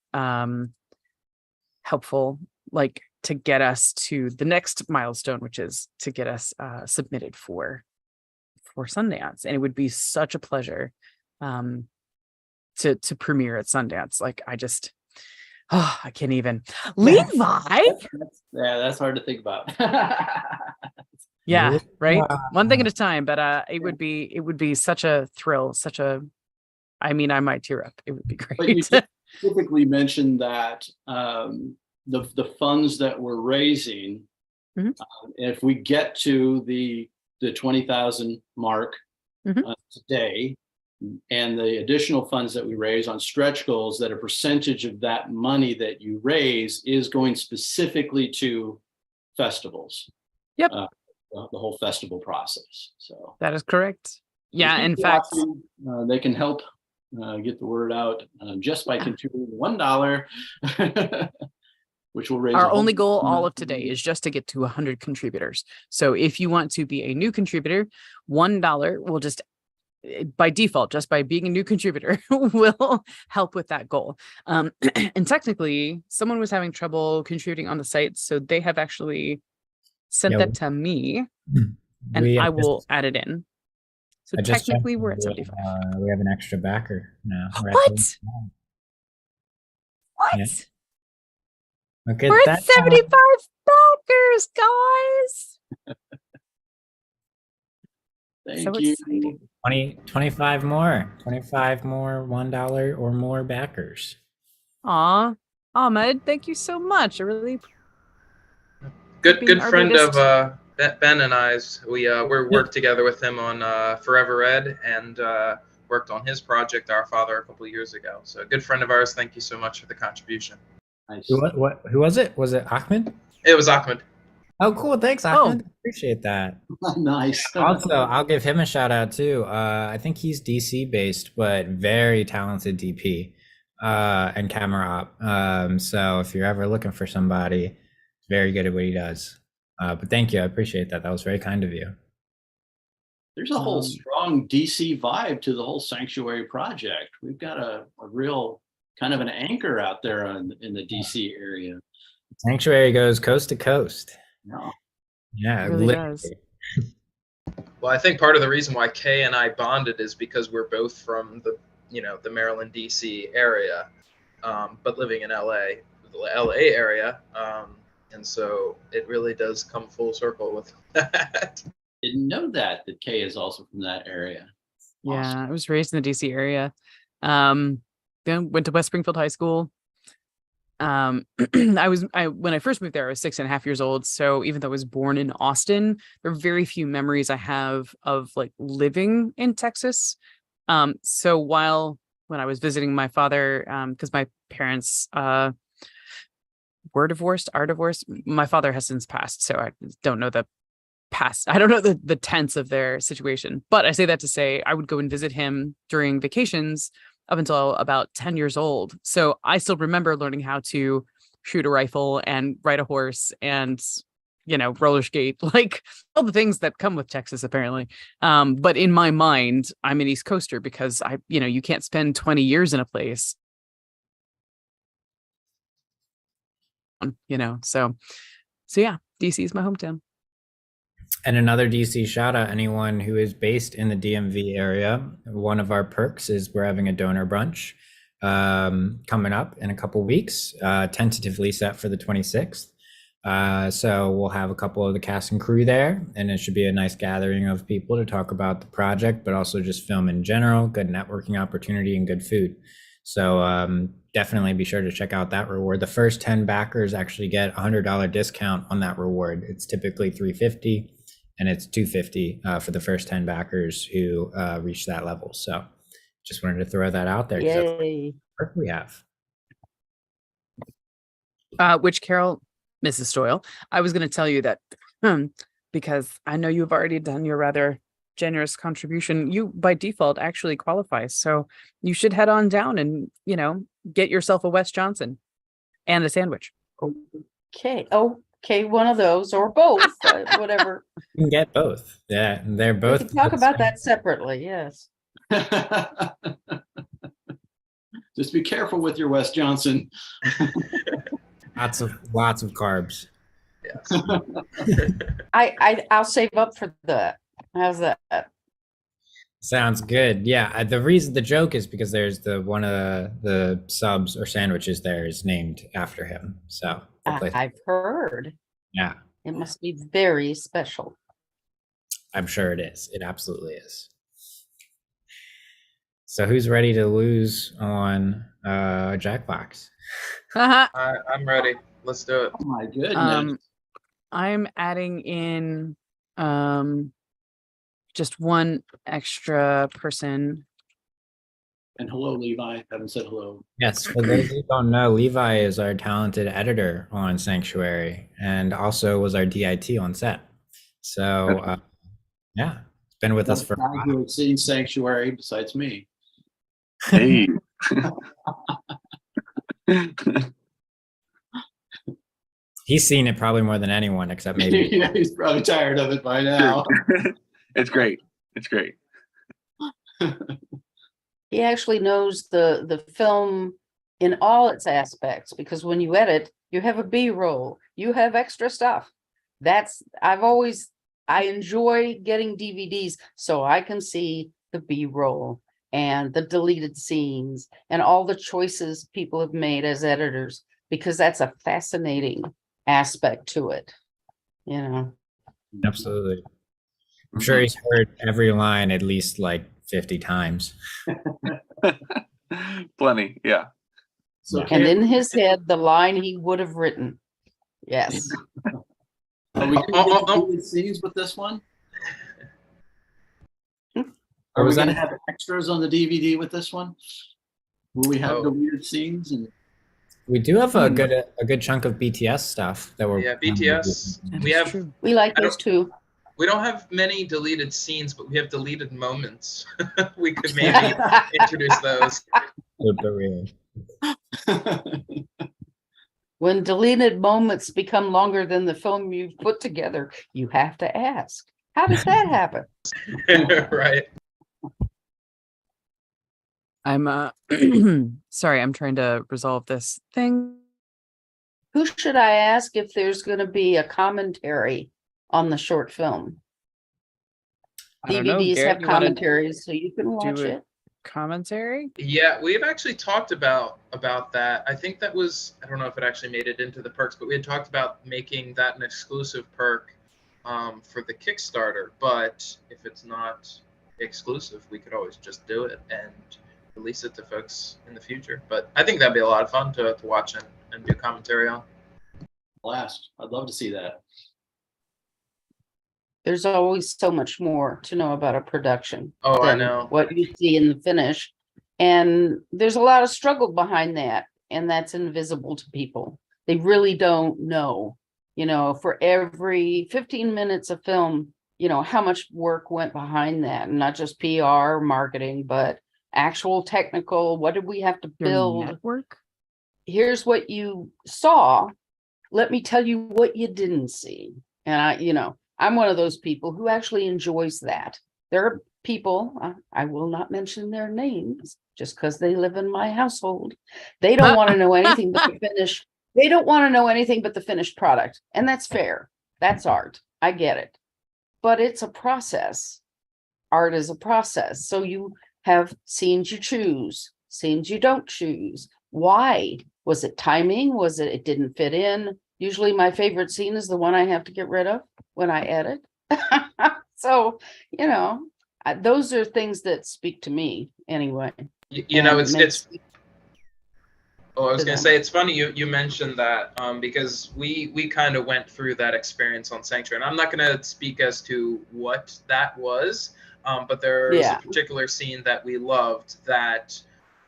A: helpful, like to get us to the next milestone, which is to get us submitted for Sundance. And it would be such a pleasure to premiere at Sundance. Like I can't even. Levi.
B: That's hard to think about.
A: Yeah, right.
C: Yeah.
A: One thing at a time, but it would be such a thrill, I might tear up. It would be
B: But you
A: great.
B: typically mentioned that the funds that we're raising,
A: Mhm.
B: if we get to the 20,000 mark
A: Mhm.
B: today, and the additional funds that we raise on stretch goals, that a percentage of that money that you raise is going specifically to festivals.
A: Yep.
B: The whole festival process. So
A: That is correct. Yeah,
B: just
A: in
B: keep
A: fact,
B: watching. They can help get the word out just by contributing $1, which will raise
A: our
B: a whole
A: only goal all
B: amount
A: of today is just to get to 100 contributors. So if you want to be a new contributor, $1 will just by default, just by being a new contributor, will help with that goal. And technically, someone was having trouble contributing on the site, so they have actually sent that to me, and
C: We
A: I
C: have
A: will add it in. So
C: I just checked.
A: technically, we're at 75.
C: We have an extra backer now. We're at
A: What?
C: 75.
A: What?
C: Yeah. Look at
A: We're
C: that.
A: at 75 backers, guys.
B: Thank
A: So
B: you.
A: exciting.
C: 25 more. 25 more $1 or more backers.
A: Aw, Ahmed, thank you so much. I really
F: Good
A: being
F: good
A: our
F: friend
A: latest-
F: of Ben and I's. We worked together with him on Forever Ed, and worked on his project, Our Father, a couple of years ago. So a good friend of ours. Thank you so much for the contribution.
B: Nice.
C: Who was it? Was it Ahmed?
F: It was Ahmed.
C: Oh, cool. Thanks, Ahmed. Appreciate that.
B: Nice.
C: Also, I'll give him a shout out too. I think he's DC based, but very talented DP and camera op. So if you're ever looking for somebody, very good at what he does. But thank you. I appreciate that. That was very kind of you.
B: There's a whole strong DC vibe to the whole Sanctuary project. We've got a real kind of an anchor out there in the DC area.
C: Sanctuary goes coast to coast.
B: No.
C: Yeah,
A: It really
C: literally.
A: does.
F: Well, I think part of the reason why Kay and I bonded is because we're both from the Maryland, D.C. area, but living in LA, the LA area. And so it really does come full circle with that.
B: Didn't know that Kay is also from that area.
A: Yeah,
B: Awesome.
A: I was raised in the DC area. Then went to West Springfield High School. When I first moved there, I was 6.5 years old. So even though I was born in Austin, there are very few memories I have of like living in Texas. So when I was visiting my father, because my parents are divorced, my father has since passed, so I don't know the past. I don't know the tense of their situation. But I say that to say I would go and visit him during vacations up until about 10 years old. So I still remember learning how to shoot a rifle and ride a horse and, roller skate, like all the things that come with Texas, apparently. But in my mind, I'm an East Coaster because you can't spend 20 years in a place, so yeah, DC is my hometown.
C: And another DC shout out, anyone who is based in the DMV area, one of our perks is we're having a donor brunch coming up in a couple weeks, tentatively set for the 26th. So we'll have a couple of the cast and crew there, and it should be a nice gathering of people to talk about the project, but also just film in general, good networking opportunity and good food. So definitely be sure to check out that reward. The first 10 backers actually get $100 discount on that reward. It's typically $350. And it's $250 for the first 10 backers who reach that level. So just wanted to throw that out there.
D: Yay.
C: That's we have.
A: Which Carol, Mrs. Stoyle, I was going to tell you that because I know you've already done your rather generous contribution. You by default actually qualify. So you should head on down and, get yourself a Wes Johnson and a sandwich.
D: Okay. Okay, one of those or both, whatever.
C: You can get both. Yeah, they're both.
D: We can talk about that separately. Yes.
B: Just be careful with your Wes Johnson.
C: Lots of carbs.
F: Yes.
D: I'll save up for that. How's that?
C: Sounds good. Yeah, the joke is because there's one of the subs or sandwiches there is named after him. So the place,
D: I've heard
C: yeah,
D: it must be very special.
C: I'm sure it is. It absolutely is. So who's ready to lose on Jackbox?
F: I'm ready. Let's do it.
B: Oh my goodness.
A: I'm adding in just one extra person.
B: And hello, Levi. Haven't said hello.
C: Yes, for those who don't know, Levi is our talented editor on Sanctuary and also was our DIT on set. So yeah, it's been with us for a
B: Guy
C: while.
B: who has seen Sanctuary besides me.
G: Hey.
C: He's seen it probably more than anyone, except maybe.
B: Yeah, he's probably tired of it by now.
G: It's great. It's great.
D: He actually knows the film in all its aspects, because when you edit, you have a B-roll, you have extra stuff. I enjoy getting DVDs so I can see the B-roll and the deleted scenes and all the choices people have made as editors, because that's a fascinating aspect to it, you know.
C: Absolutely. I'm sure he's heard every line at least like 50 times.
G: Plenty. Yeah.
B: So
D: And in his head, the line he would have written. Yes.
B: are we going to get deleted scenes with this one? Are we going to have extras on the DVD with this one? Will we have deleted scenes? And
C: We do have a good chunk of BTS stuff that we're
F: BTS. We have.
D: We like those too.
F: We don't have many deleted scenes, but we have deleted moments. We could maybe introduce those.
D: When deleted moments become longer than the film you've put together, you have to ask, how did that happen?
F: Right.
A: I'm sorry, I'm trying to resolve this thing.
D: Who should I ask if there's going to be a commentary on the short film?
A: I don't know,
D: DVDs
A: Garrett,
D: have
A: you wanna
D: commentaries, so you can watch
A: do
D: it.
A: commentary?
F: Yeah, we've actually talked about that. I think that was, I don't know if it actually made it into the perks, but we had talked about making that an exclusive perk for the Kickstarter. But if it's not exclusive, we could always just do it and release it to folks in the future. But I think that'd be a lot of fun to watch and do commentary on.
B: Blast. I'd love to see that.
D: There's always so much more to know about a production.
F: Oh, I
D: than
F: know.
D: what you see in the finish. And there's a lot of struggle behind that. And that's invisible to people. They really don't know, you know, for every 15 minutes of film, you know, how much work went behind that. And not just PR, marketing, but actual technical. What did we have to
A: Your
D: build?
A: network?
D: Here's what you saw. Let me tell you what you didn't see. And I'm one of those people who actually enjoys that. There are people, I will not mention their names just because they live in my household. They don't want to know anything but the finished. They don't want to know anything but the finished product. And that's fair. That's art. I get it. But it's a process. Art is a process. So you have scenes you choose, scenes you don't choose. Why? Was it timing? Was it didn't fit in? Usually my favorite scene is the one I have to get rid of when I edit. So, those are things that speak to me anyway.
F: It's Oh, I was
D: to
F: going
D: them.
F: to say, it's funny you mentioned that because we kind of went through that experience on Sanctuary. And I'm not going to speak as to what that was, but there was a particular scene that we loved that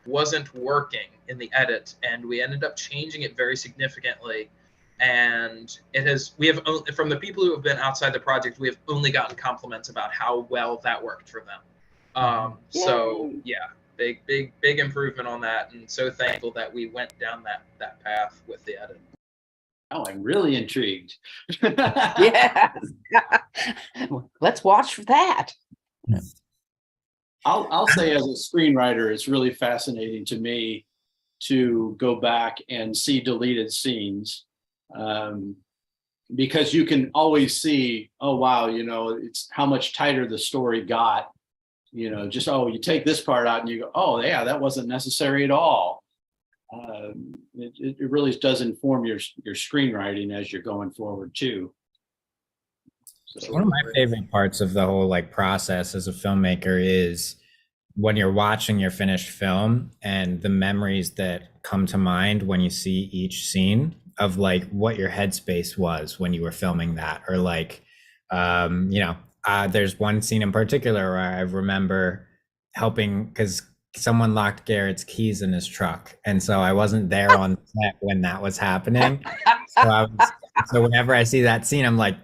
F: wasn't working in the edit, and we ended up changing it very significantly. And we have from the people who have been outside the project, we have only gotten compliments about how well that worked for them. So yeah, big improvement on that, and so thankful that we went down that path with the edit.
B: Oh, I'm really intrigued.
D: Yes. Let's watch that.
B: I'll say as a screenwriter, it's really fascinating to me to go back and see deleted scenes. Because you can always see, oh, wow, it's how much tighter the story got. Just, you take this part out and you go, oh, yeah, that wasn't necessary at all. It really does inform your screenwriting as you're going forward too. So,
C: one of my favorite parts of the whole process as a filmmaker is when you're watching your finished film and the memories that come to mind when you see each scene of what your headspace was when you were filming that, or there's one scene in particular where I remember helping because someone locked Garrett's keys in his truck, and so I wasn't there on set when that was happening. So whenever I see that scene, I'm like,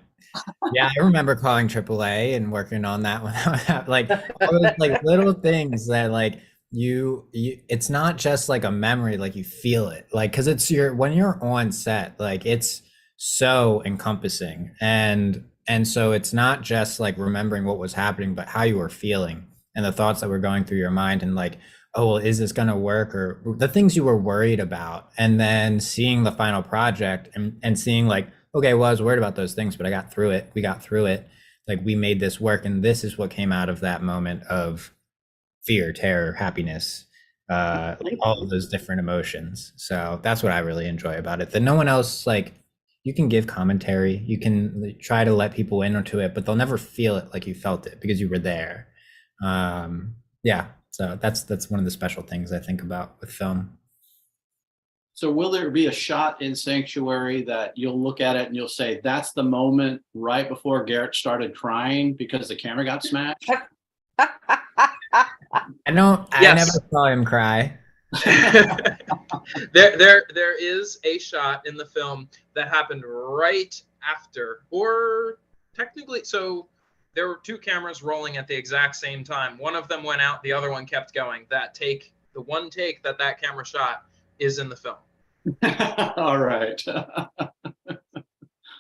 C: yeah, I remember calling AAA and working on that one. All those little things that you it's not just a memory, you feel it, because it's when you're on set, it's so encompassing, and so it's not just remembering what was happening, but how you were feeling and the thoughts that were going through your mind, and oh, well, is this going to work, or the things you were worried about, and then seeing the final project and seeing okay, well, I was worried about those things, but I got through it. We got through it. We made this work, and this is what came out of that moment of fear, terror, happiness, all of those different emotions. So that's what I really enjoy about it, that no one else, you can give commentary, you can try to let people in onto it, but they'll never feel it like you felt it because you were there. Yeah, so that's one of the special things I think about with film.
B: So will there be a shot in Sanctuary that you'll look at it and you'll say, that's the moment right before Garrett started crying because the camera got smashed?
C: I never saw him cry.
F: There is a shot in the film that happened right after, or technically, so there were two cameras rolling at the exact same time. One of them went out, the other one kept going. The one take that camera shot is in the film.
B: All right.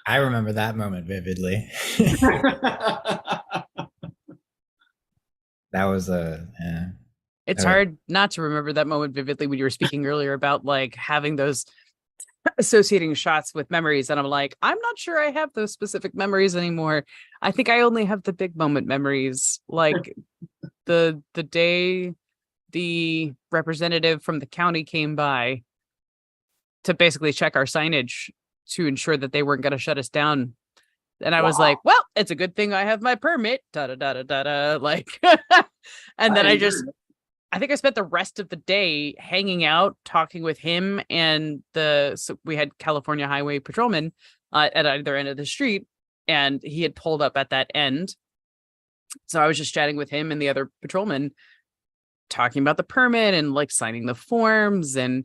C: I remember that moment vividly. That was
A: It's hard not to remember that moment vividly when you were speaking earlier about having those associating shots with memories. And I'm I'm not sure I have those specific memories anymore. I think I only have the big moment memories, the day the representative from the county came by to basically check our signage to ensure that they weren't going to shut us down. And I was like, well, it's a good thing I have my permit. Da da da da da da. And then I think I spent the rest of the day hanging out, talking with him and so we had California Highway Patrolman at either end of the street, and he had pulled up at that end. So I was just chatting with him and the other patrolman, talking about the permit and signing the forms, and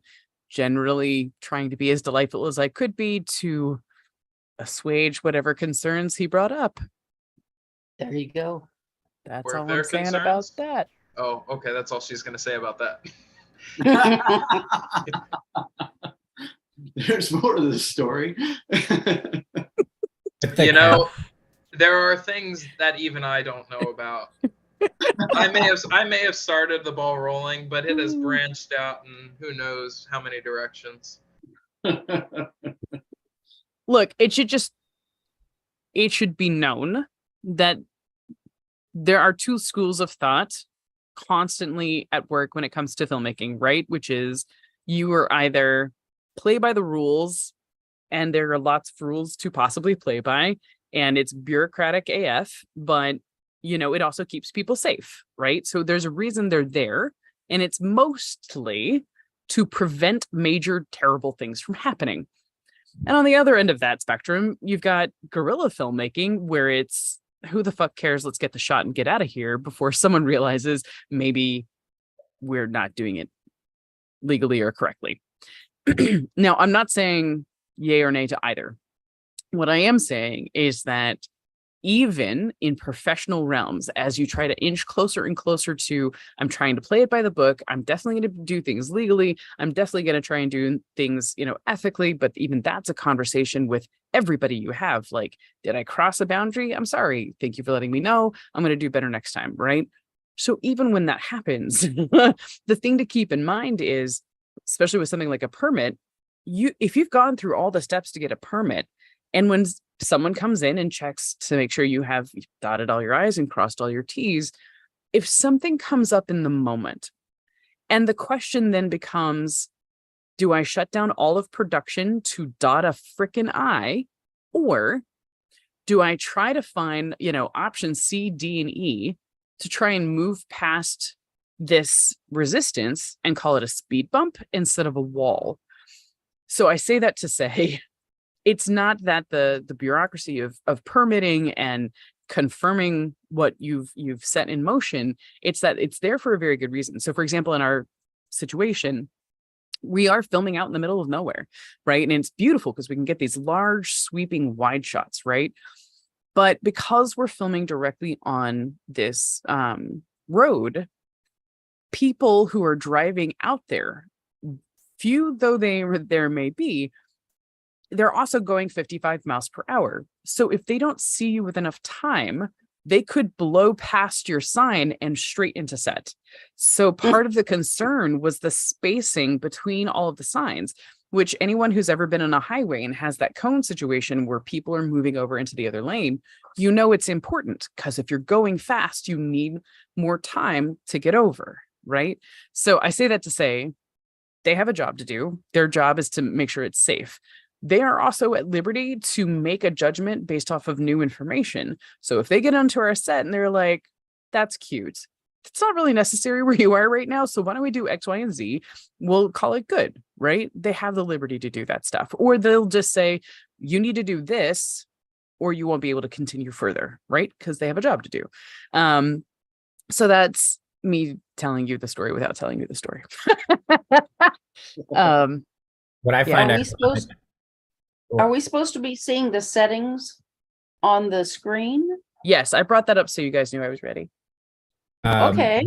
A: generally trying to be as delightful as I could be to assuage whatever concerns he brought up.
D: There you go.
A: That's
F: Were
A: all
F: there
A: I'm saying
F: concerns?
A: about that.
F: Oh, okay. That's all she's going to say about that.
B: There's more to this story.
F: There are things that even I don't know about. I may have started the ball rolling, but it has branched out in who knows how many directions.
A: Look, it should be known that there are two schools of thought constantly at work when it comes to filmmaking, right? Which is, you are either play by the rules, and there are lots of rules to possibly play by, and it's bureaucratic AF, but it also keeps people safe, right? So there's a reason they're there, and it's mostly to prevent major terrible things from happening. And on the other end of that spectrum, you've got guerrilla filmmaking, where it's, who the fuck cares? Let's get the shot and get out of here before someone realizes maybe we're not doing it legally or correctly. Now, I'm not saying yay or nay to either. What I am saying is that even in professional realms, as you try to inch closer and closer to, I'm trying to play it by the book, I'm definitely going to do things legally, I'm definitely going to try and do things, ethically, but even that's a conversation with everybody you have. Did I cross a boundary? I'm sorry. Thank you for letting me know. I'm going to do better next time, right? So even when that happens, the thing to keep in mind is, especially with something like a permit, if you've gone through all the steps to get a permit, and when someone comes in and checks to make sure you have dotted all your I's and crossed all your T's, if something comes up in the moment, and the question then becomes, do I shut down all of production to dot a frickin' I, or do I try to find, option C, D, and E to try and move past this resistance and call it a speed bump instead of a wall? So I say that to say, it's not that the bureaucracy of permitting and confirming what you've set in motion, it's that it's there for a very good reason. So for example, in our situation, we are filming out in the middle of nowhere, right? And it's beautiful because we can get these large sweeping wide shots, right? But because we're filming directly on this road, people who are driving out there, few though there may be, they're also going 55 miles per hour. So if they don't see you with enough time, they could blow past your sign and straight into set. So part of the concern was the spacing between all of the signs, which anyone who's ever been on a highway and has that cone situation where people are moving over into the other lane, it's important, because if you're going fast, you need more time to get over, right? So I say that to say they have a job to do. Their job is to make sure it's safe. They are also at liberty to make a judgment based off of new information. So if they get onto our set and they're like, that's cute, it's not really necessary where you are right now, so why don't we do X, Y, and Z? We'll call it good, right? They have the liberty to do that stuff. Or they'll just say, you need to do this, or you won't be able to continue further, right? Because they have a job to do. So that's me telling you the story without telling you the story.
C: What I find
D: Are we supposed to be seeing the settings on the screen?
A: Yes, I brought that up so you guys knew I was ready.
D: Okay.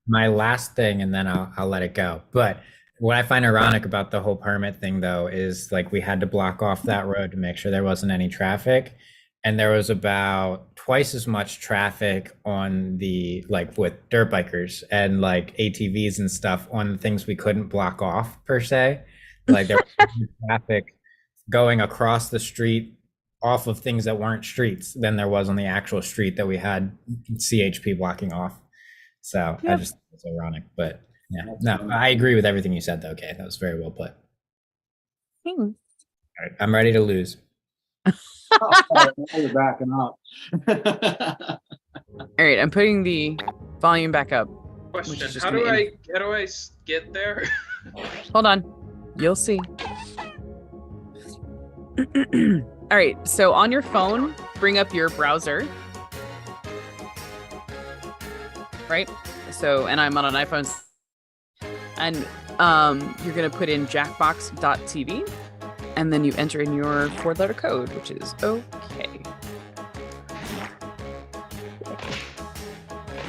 C: My last thing, and then I'll let it go. But what I find ironic about the whole permit thing, though, is like we had to block off that road to make sure there wasn't any traffic, and there was about twice as much traffic on the with dirt bikers and like ATVs and stuff on things we couldn't block off per se. Like there was traffic going across the street off of things that weren't streets than there was on the actual street that we had CHP blocking off. So I just think it's ironic, but yeah, no, I agree with everything you said though. Okay, that was very well put.
A: Thanks.
C: All right, I'm ready to lose.
B: You're backing up.
A: All right, I'm putting the volume back up.
F: Question: How do I get there?
A: Hold on, you'll see. All right, so on your phone, bring up your browser. Right? So, and I'm on an iPhone. And you're going to put in jackbox.tv, and then you enter in your 4-letter code, which is okay.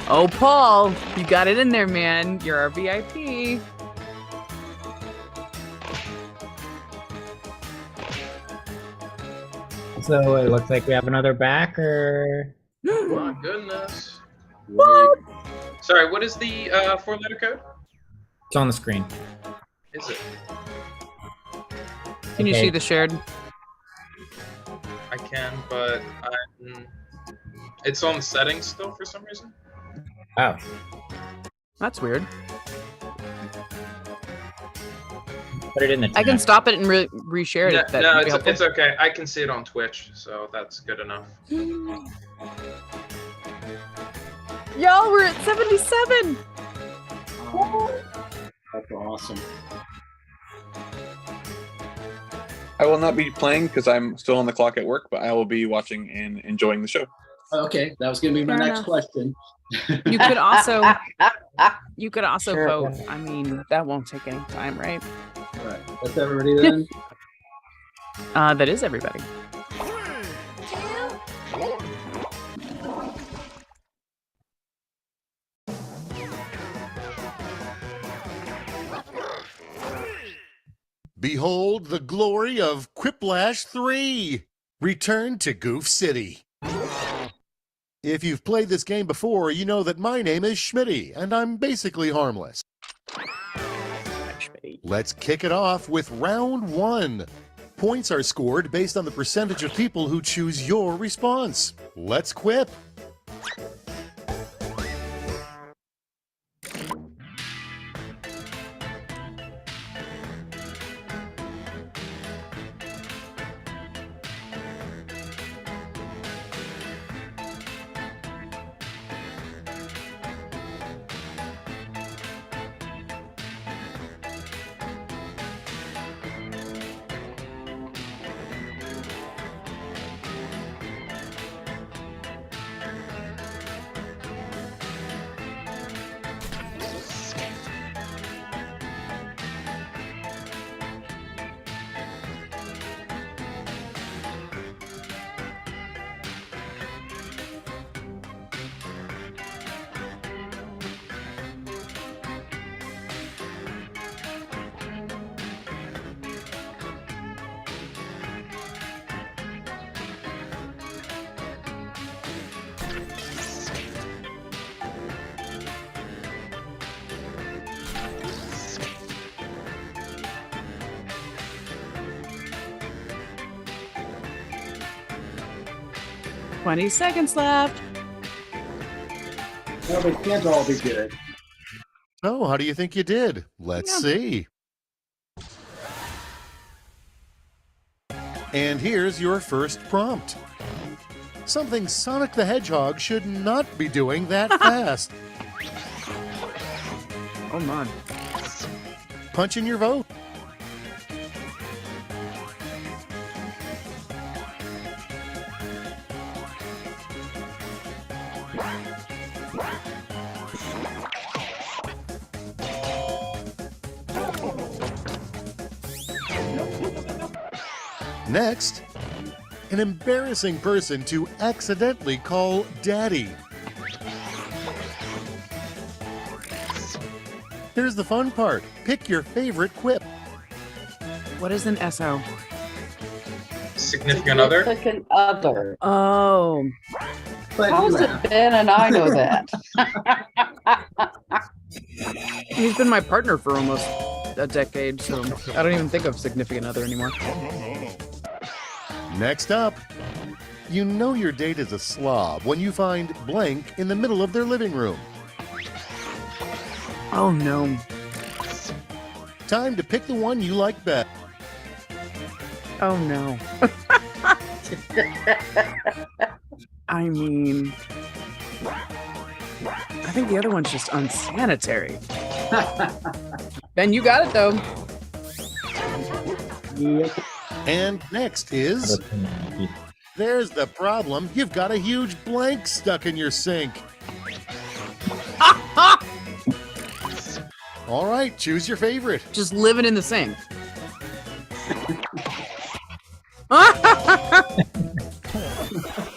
A: Oh, Paul, you got it in there, man. You're our VIP.
C: So it looks like we have another backer.
F: My goodness.
A: What?
F: Sorry, what is the 4-letter code?
C: It's on the screen.
F: Is it?
A: Can you see the shared?
F: I can, but it's on the settings still for some reason.
C: Oh.
A: That's weird.
C: Put it in the chat.
A: I can stop it and reshare it.
F: No, it's okay. I can see it on Twitch, so that's good enough.
A: Y'all, we're at 77.
B: That's awesome.
G: I will not be playing because I'm still on the clock at work, but I will be watching and enjoying the show.
B: Okay, that was going to be my
A: Fair
B: next
A: enough.
B: question.
A: You could also
D: Sure.
A: vote. I mean, that won't take any time, right?
B: All right, that's everybody then.
A: That is everybody.
E: Behold the glory of Quiplash 3! Return to Goof City. If you've played this game before, you know that my name is Schmitty, and I'm basically harmless.
D: Okay.
E: Let's kick it off with round 1. Points are scored based on the percentage of people who choose your response. Let's quip.
A: Twenty seconds left.
B: Well, they can't all be good.
E: So, how do you think you did? Let's see. And here's your first prompt. Something Sonic the Hedgehog should not be doing that fast.
A: Oh man.
E: Punch in your vote. Next, an embarrassing person to accidentally call Daddy. Here's the fun part. Pick your favorite quip.
A: What is an SO?
F: Significant other.
D: Significant other.
A: Oh,
D: How is it Ben and I know that?
A: he's been my partner for almost a decade, so I don't even think of significant other anymore.
E: Next up, you know your date is a slob when you find blank in the middle of their living room.
A: Oh no.
E: Time to pick the one you like best.
A: Oh no. I mean, I think the other one's just unsanitary. Ben, you got it though.
B: Yep.
E: And next is, there's the problem. You've got a huge blank stuck in your sink. All right, choose your favorite.
A: Just living in the sink.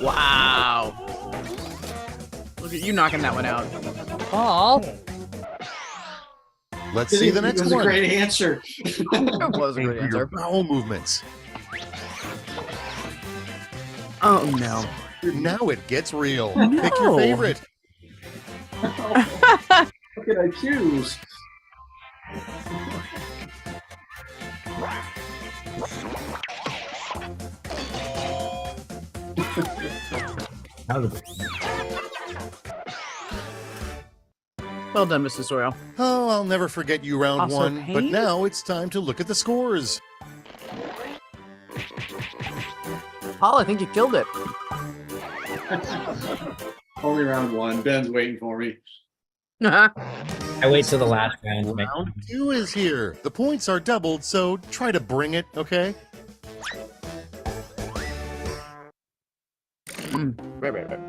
A: Wow. Look at you knocking that one out. Paul.
E: Let's see the next
B: It was
E: one.
B: a great answer.
A: That was a
E: And
A: great
E: your
A: answer.
E: bowel movements.
A: Oh no.
E: Now it gets real.
A: No.
E: Pick your favorite.
B: What could I choose?
A: Well done, Mrs. Doyle.
E: Oh, I'll never forget you, round
A: Also
E: one. But
A: pain?
E: now it's time to look at the scores.
A: Paul, I think you killed it.
B: Only round one. Ben's waiting for me.
C: I wait till the last round to make
E: Round 2 is here. The points are doubled, so try to bring it, okay?
A: Right.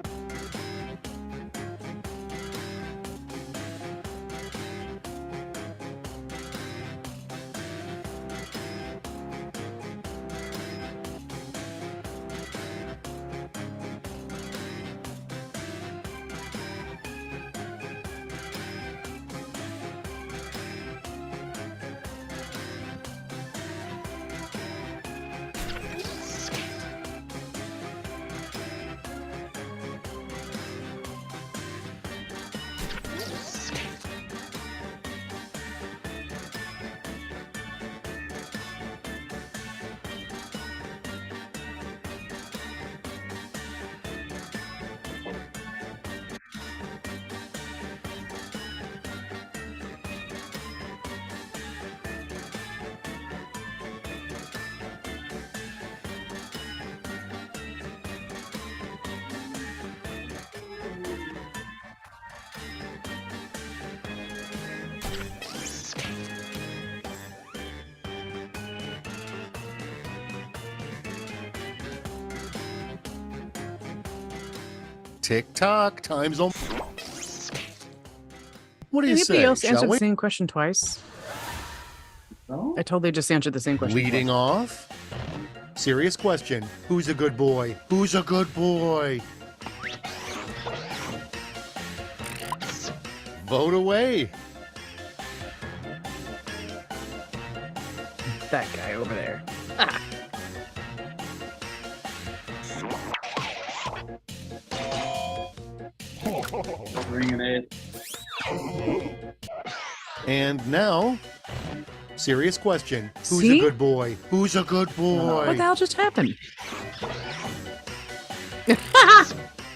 E: Tick tock, time's on. What do you
A: Anybody
E: say?
A: else
E: Shall
A: answered
E: we?
A: the same question twice?
B: No?
A: I totally just answered the same question.
E: Leading off, serious question. Who's a good boy? Who's a good boy? Vote away.
A: That guy over there.
B: Bringing it.
E: And now, serious question. Who's
A: See?
E: a good boy? Who's a good boy?
A: What the hell just happened?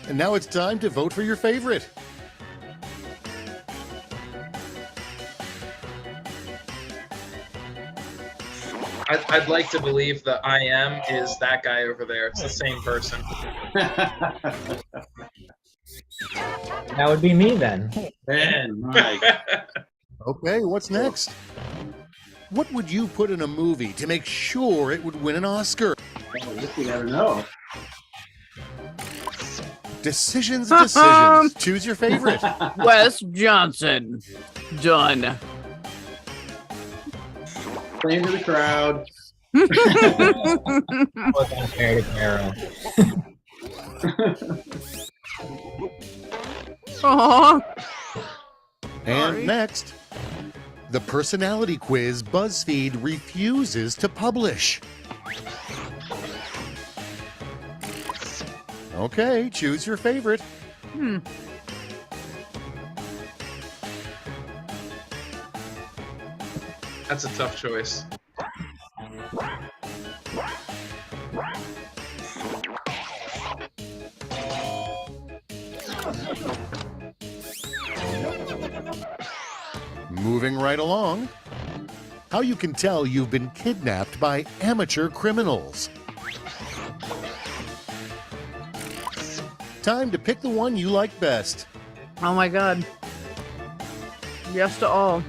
E: And now it's time to vote for your favorite.
F: I'd like to believe that I am is that guy over there. It's the same person.
C: That would be me then.
B: Man, Mike.
E: Okay, what's next? What would you put in a movie to make sure it would win an Oscar?
B: Oh, this you never know.
E: Decisions, decisions. Choose your favorite.
A: Wes Johnson. Done.
B: Playing to the crowd.
C: Was unfair to Carol.
A: Aw.
E: And next, the personality quiz BuzzFeed refuses to publish. Okay, choose your favorite.
F: That's a tough choice.
E: Moving right along. How you can tell you've been kidnapped by amateur criminals. Time to pick the one you like best.
A: Oh my god. Yes to all.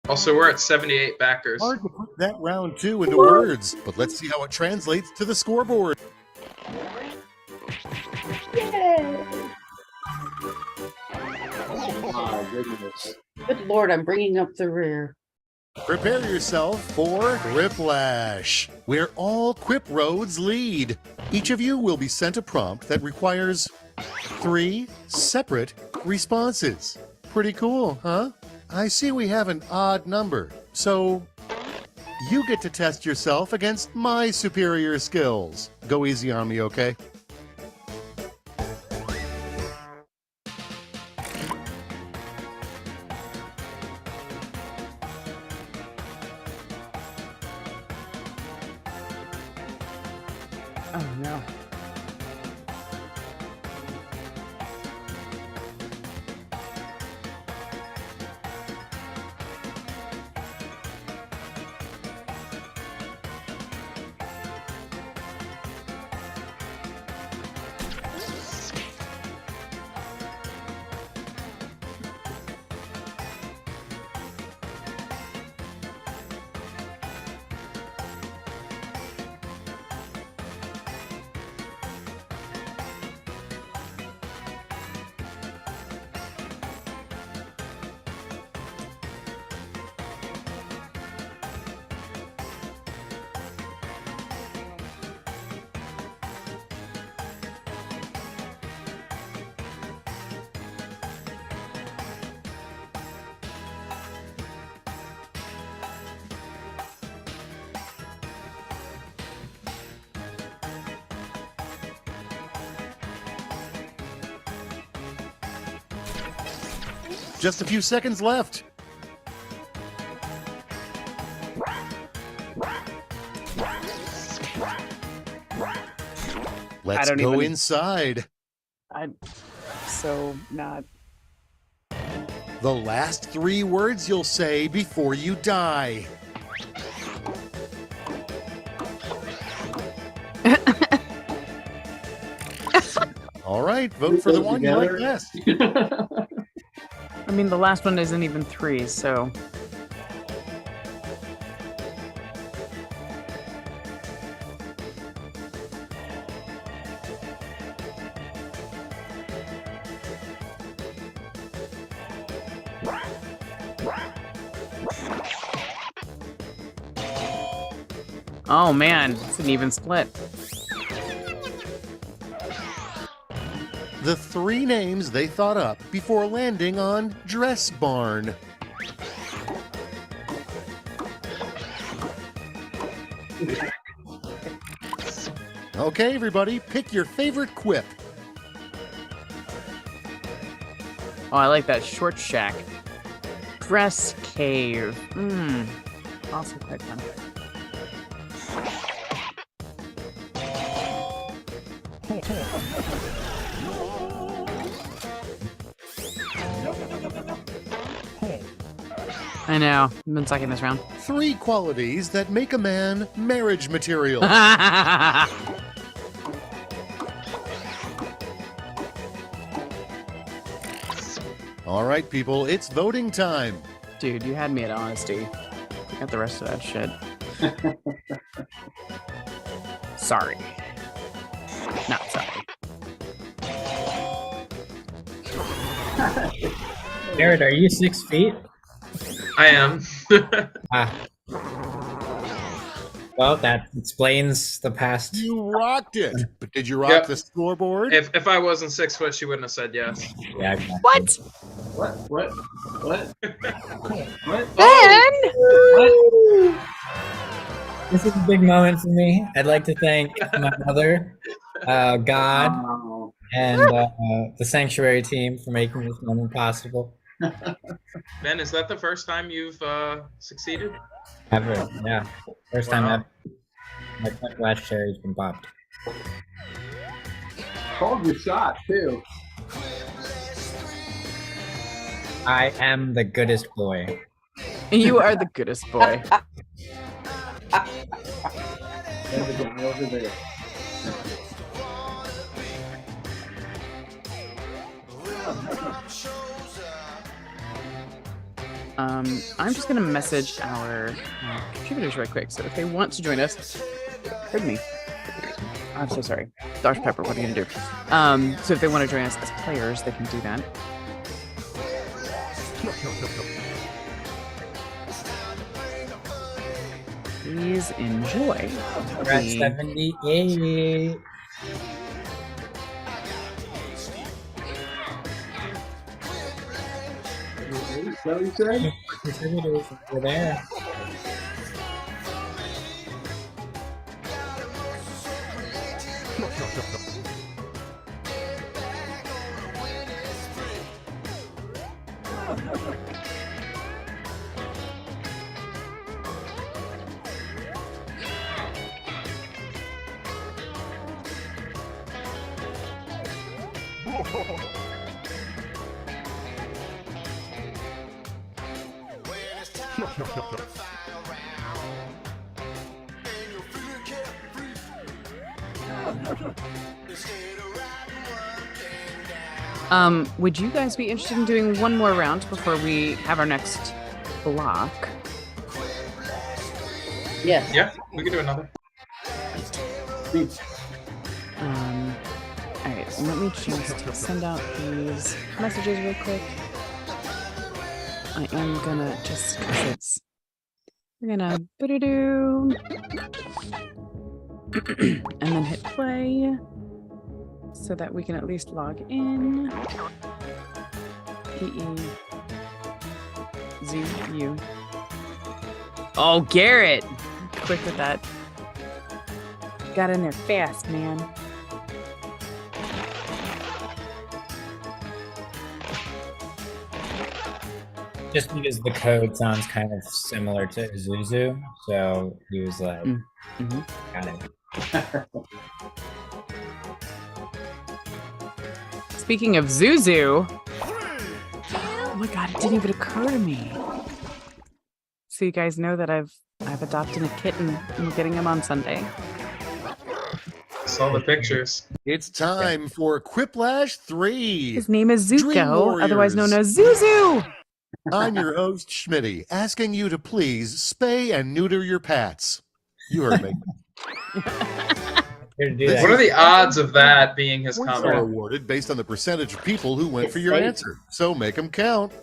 F: Also, we're at 78 backers.
E: Hard to put that round two into words, but let's see how it translates to the scoreboard.
B: Oh, goodness.
D: Good Lord, I'm bringing up the rear.
E: Prepare yourself for Quiplash, where all Quip roads lead. Each of you will be sent a prompt that requires 3 separate responses. Pretty cool, huh? I see we have an odd number, so you get to test yourself against my superior skills. Go easy on me, okay?
A: Oh no.
E: Just a few seconds left. Let's
A: don't
E: go
A: even-
E: inside.
A: I'm so not.
E: The last 3 words you'll say before you die. All right. right, vote for the one you like
B: Together.
E: best.
A: I mean, the last one isn't even 3, so. Oh man, it's an even split.
E: The 3 names they thought up before landing on Dress Barn. Okay, everybody, pick your favorite quip.
A: Oh, I like that. Short shack. Dress cave. Also quite fun. I know. I've been sucking this round.
E: 3 qualities that make a man marriage material. All right, people, it's voting time.
A: Dude, you had me at honesty. I got the rest of that shit. Sorry. Not sorry.
C: Jared, are you 6 feet?
F: I am.
C: Ah. Well, that explains the past.
E: You rocked it. But did you rock
F: Yep.
E: the scoreboard?
F: If I wasn't 6 foot, she wouldn't have said yes.
C: Yeah, exactly.
A: What?
B: What?
A: Ben?
C: This is a big moment for me. I'd like to thank my mother, God,
B: Oh.
C: and the Sanctuary team for making this moment possible.
F: Ben, is that the first time you've succeeded?
C: Ever, yeah. First time
F: Wow.
C: ever. My front glass cherry's been popped.
B: Called your shot too.
C: I am the goodest boy.
A: You are the goodest boy.
B: There's a guy over there.
A: I'm just gonna message our contributors right quick. So if they want to join us, pardon me. I'm so sorry. Dr. Pepper, what are you gonna do? So if they want to join us as players, they can do that. Please enjoy.
C: We're at 78.
B: Is that what you said?
C: Contributors, we're there.
A: Would you guys be interested in doing one more round before we have our next block?
D: Yes.
F: Yeah, we can do another.
A: All right, so let me just send out these messages real quick. I am gonna just, cause it's, we're gonna boo-doo-doo. And then hit play so that we can at least log in. E-E-Z-U. Oh, Garrett! Quick with that. Got in there fast, man.
C: Just because the code sounds kind of similar to Zuzu, so he was like, got it.
A: Speaking of Zuzu, oh my god, it didn't even occur to me. So you guys know that I've adopted a kitten and we're getting him on Sunday.
F: Saw the pictures.
E: It's time for Quiplash 3.
A: His name is
E: Dream
A: Zuko, otherwise known
E: Warriors.
A: as Zuzu.
E: I'm your host, Schmitty, asking you to please spay and neuter your pets. You heard me.
C: Here to do
E: This
F: What
C: that.
F: are the odds of that being his
E: Points are
F: comment?
E: awarded based on the percentage of people who went
D: It's
E: for your
D: safe.
E: answer. So make them count.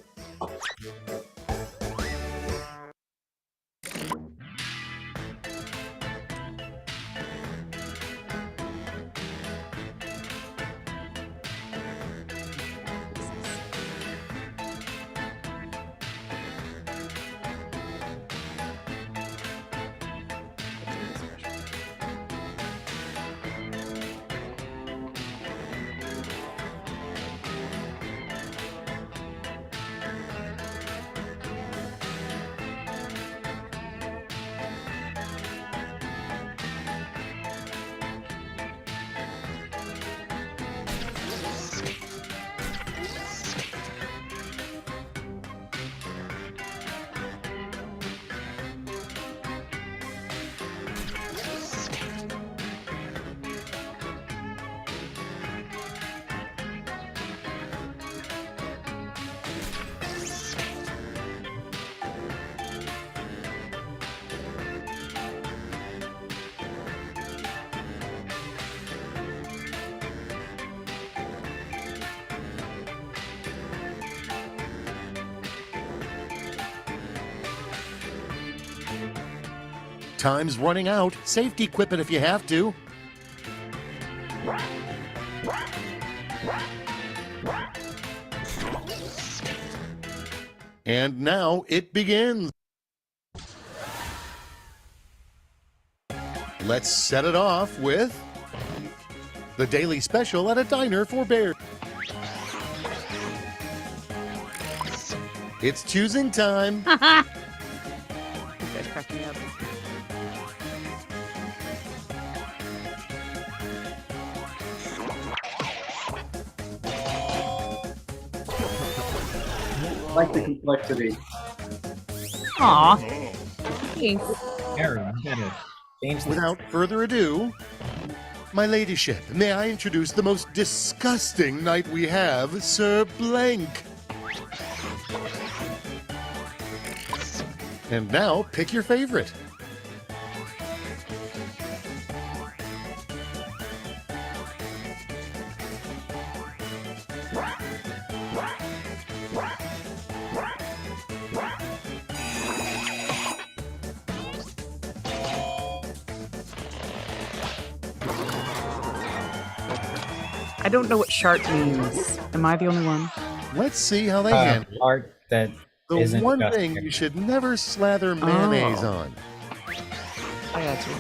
E: Time's running out. Safety quip it if you have to. And now it begins. Let's set it off with the daily special at a diner for bears. It's choosing time.
A: You guys crack me up.
B: I like the complexity.
A: Aw. Thanks.
C: Aaron, you gotta change the
E: Without further ado, my ladyship, may I introduce the most disgusting knight we have, Sir Blank. And now, pick your favorite.
A: I don't know what shark means. Am I the only one?
E: Let's see how they handle it.
C: art that
E: The
C: isn't
E: one
C: just
E: thing
C: here.
E: you should never slather mayonnaise on.
A: I got you.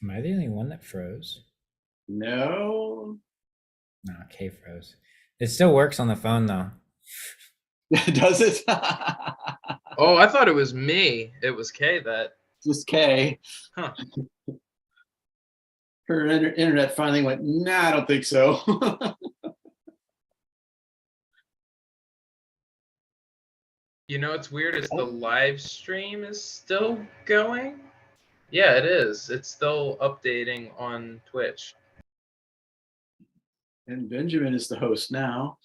C: Am I the only one that froze?
B: No.
C: No, K froze. It still works on the phone though.
B: Does it?
F: Oh, I thought it was me. It was Kay that.
B: Just Kay.
F: Huh.
B: Her internet finally went, nah, I don't think so.
F: You know what's weird is the live stream is still going. Yeah, it is. It's still updating on Twitch.
B: And Benjamin is the host now.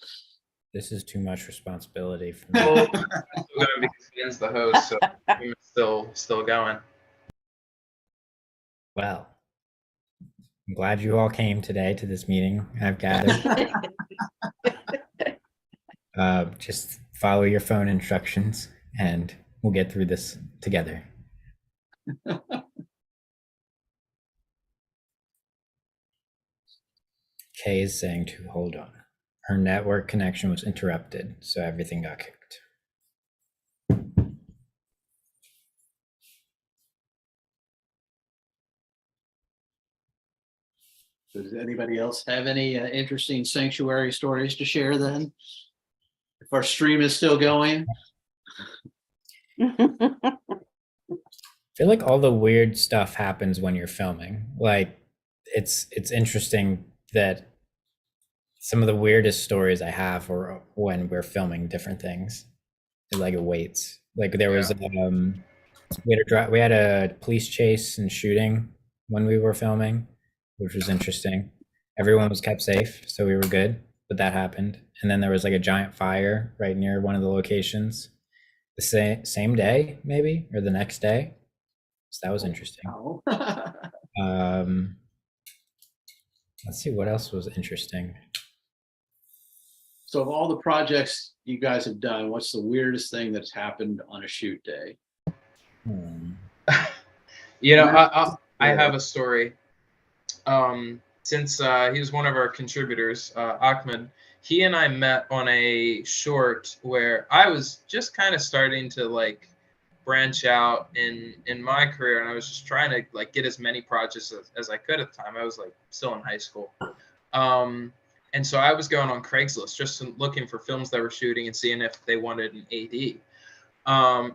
C: This is too much responsibility for me.
F: Well, because Ian's the host, so it's still going.
C: Well, I'm glad you all came today to this meeting I've gathered. Just follow your phone instructions and we'll get through this together. Kay is saying to hold on. Her network connection was interrupted, so everything got kicked.
B: Does anybody else have any interesting sanctuary stories to share then? If our stream is still going?
C: feel like all the weird stuff happens when you're filming. Like it's interesting that some of the weirdest stories I have are when we're filming different things. Like it waits. Like there was we had a police chase and shooting when we were filming, which was interesting. Everyone was kept safe, so we were good, but that happened. And then there was like a giant fire right near one of the locations the same day, maybe, or the next day. So that was interesting.
B: Oh.
C: Um, let's see what else was interesting.
B: So of all the projects you guys have done, what's the weirdest thing that's happened on a shoot day?
F: You know, I have a story. Since he was one of our contributors, Ahmed, he and I met on a short where I was just kind of starting to like branch out in my career, and I was just trying to like get as many projects as I could at the time. I was like still in high school. And so I was going on Craigslist just looking for films that were shooting and seeing if they wanted an AD.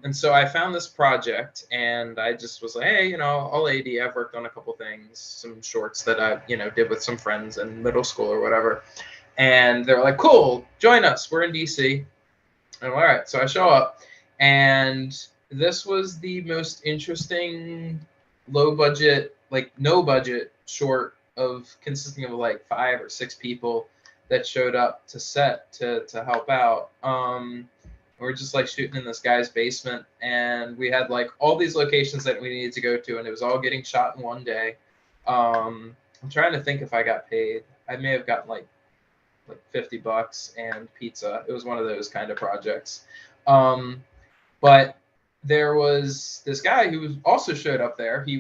F: And so I found this project, and I just was like, hey, you know, I'll AD. I've worked on a couple things, some shorts that I, you know, did with some friends in middle school or whatever. And they're like, cool, join us. We're in DC. And I'm all right. So I show up, and this was the most interesting low budget, like no budget short of consisting of like 5 or 6 people that showed up to set to help out. We're just like shooting in this guy's basement, and we had like all these locations that we needed to go to, and it was all getting shot in one day. I'm trying to think if I got paid. I may have gotten like $50 and pizza. It was one of those kind of projects. But there was this guy who was also showed up there. He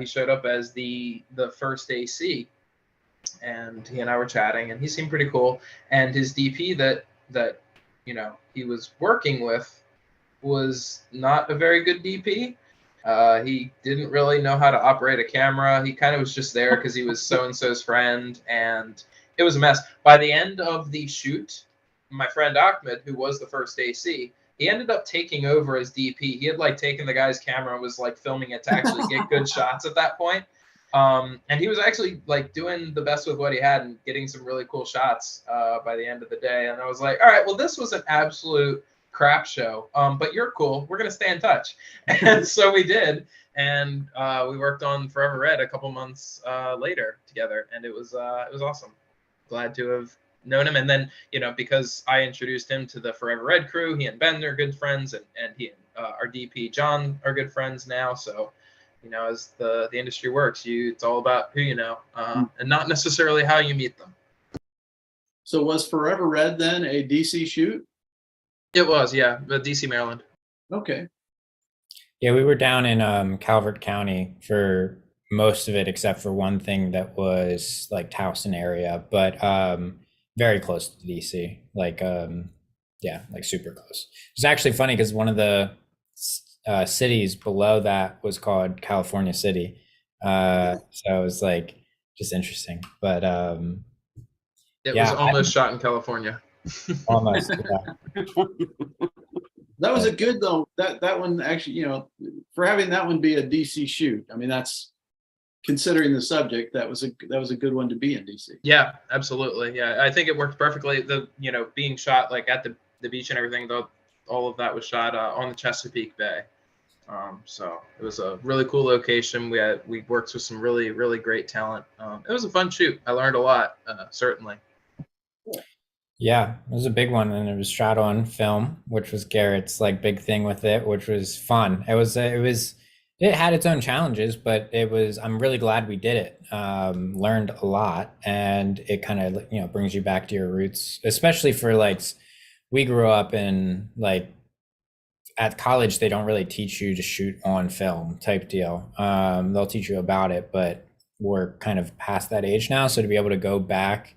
F: showed up as the first AC, and he and I were chatting, and he seemed pretty cool. And his DP that you know he was working with was not a very good DP. He didn't really know how to operate a camera. He kind of was just there because he was so and so's friend, and it was a mess. By the end of the shoot, my friend Ahmed, who was the first AC, he ended up taking over as DP. He had like taken the guy's camera and was like filming it to actually get good shots at that point. And he was actually like doing the best with what he had and getting some really cool shots by the end of the day. And I was like, all right, well, this was an absolute crap show, but you're cool. We're going to stay in touch. And so we did. And we worked on Forever Red a couple months later together. And it was awesome. Glad to have known him. And then, you know, because I introduced him to the Forever Red crew, he and Ben are good friends, and he and our DP John are good friends now. So, you know, as the industry works, it's all about who you know, and not necessarily how you meet them.
B: So was Forever Red then a DC shoot?
F: It was, yeah, but DC, Maryland.
B: Okay.
C: Yeah, we were down in Calvert County for most of it, except for one thing that was like Towson area, but very close to DC. Like yeah, like super close. It's actually funny because one of the cities below that was called California City. So it was like just interesting. But
F: it was almost shot in California.
C: Almost. Yeah.
B: That was a good though. That one actually, you know, for having that one be a DC shoot. I mean, that's considering the subject. That was a good one to be in DC.
F: Yeah, absolutely. Yeah, I think it worked perfectly. Being shot like at the beach and everything. Though all of that was shot on the Chesapeake Bay. So it was a really cool location. We worked with some really, really great talent. It was a fun shoot. I learned a lot, certainly.
C: Yeah, it was a big one, and it was shot on film, which was Garrett's like big thing with it, which was fun. It had its own challenges, but I'm really glad we did it. Learned a lot, and it kind of, brings you back to your roots, especially for like, we grew up in like, at college, they don't really teach you to shoot on film type deal. They'll teach you about it, but we're kind of past that age now. So to be able to go back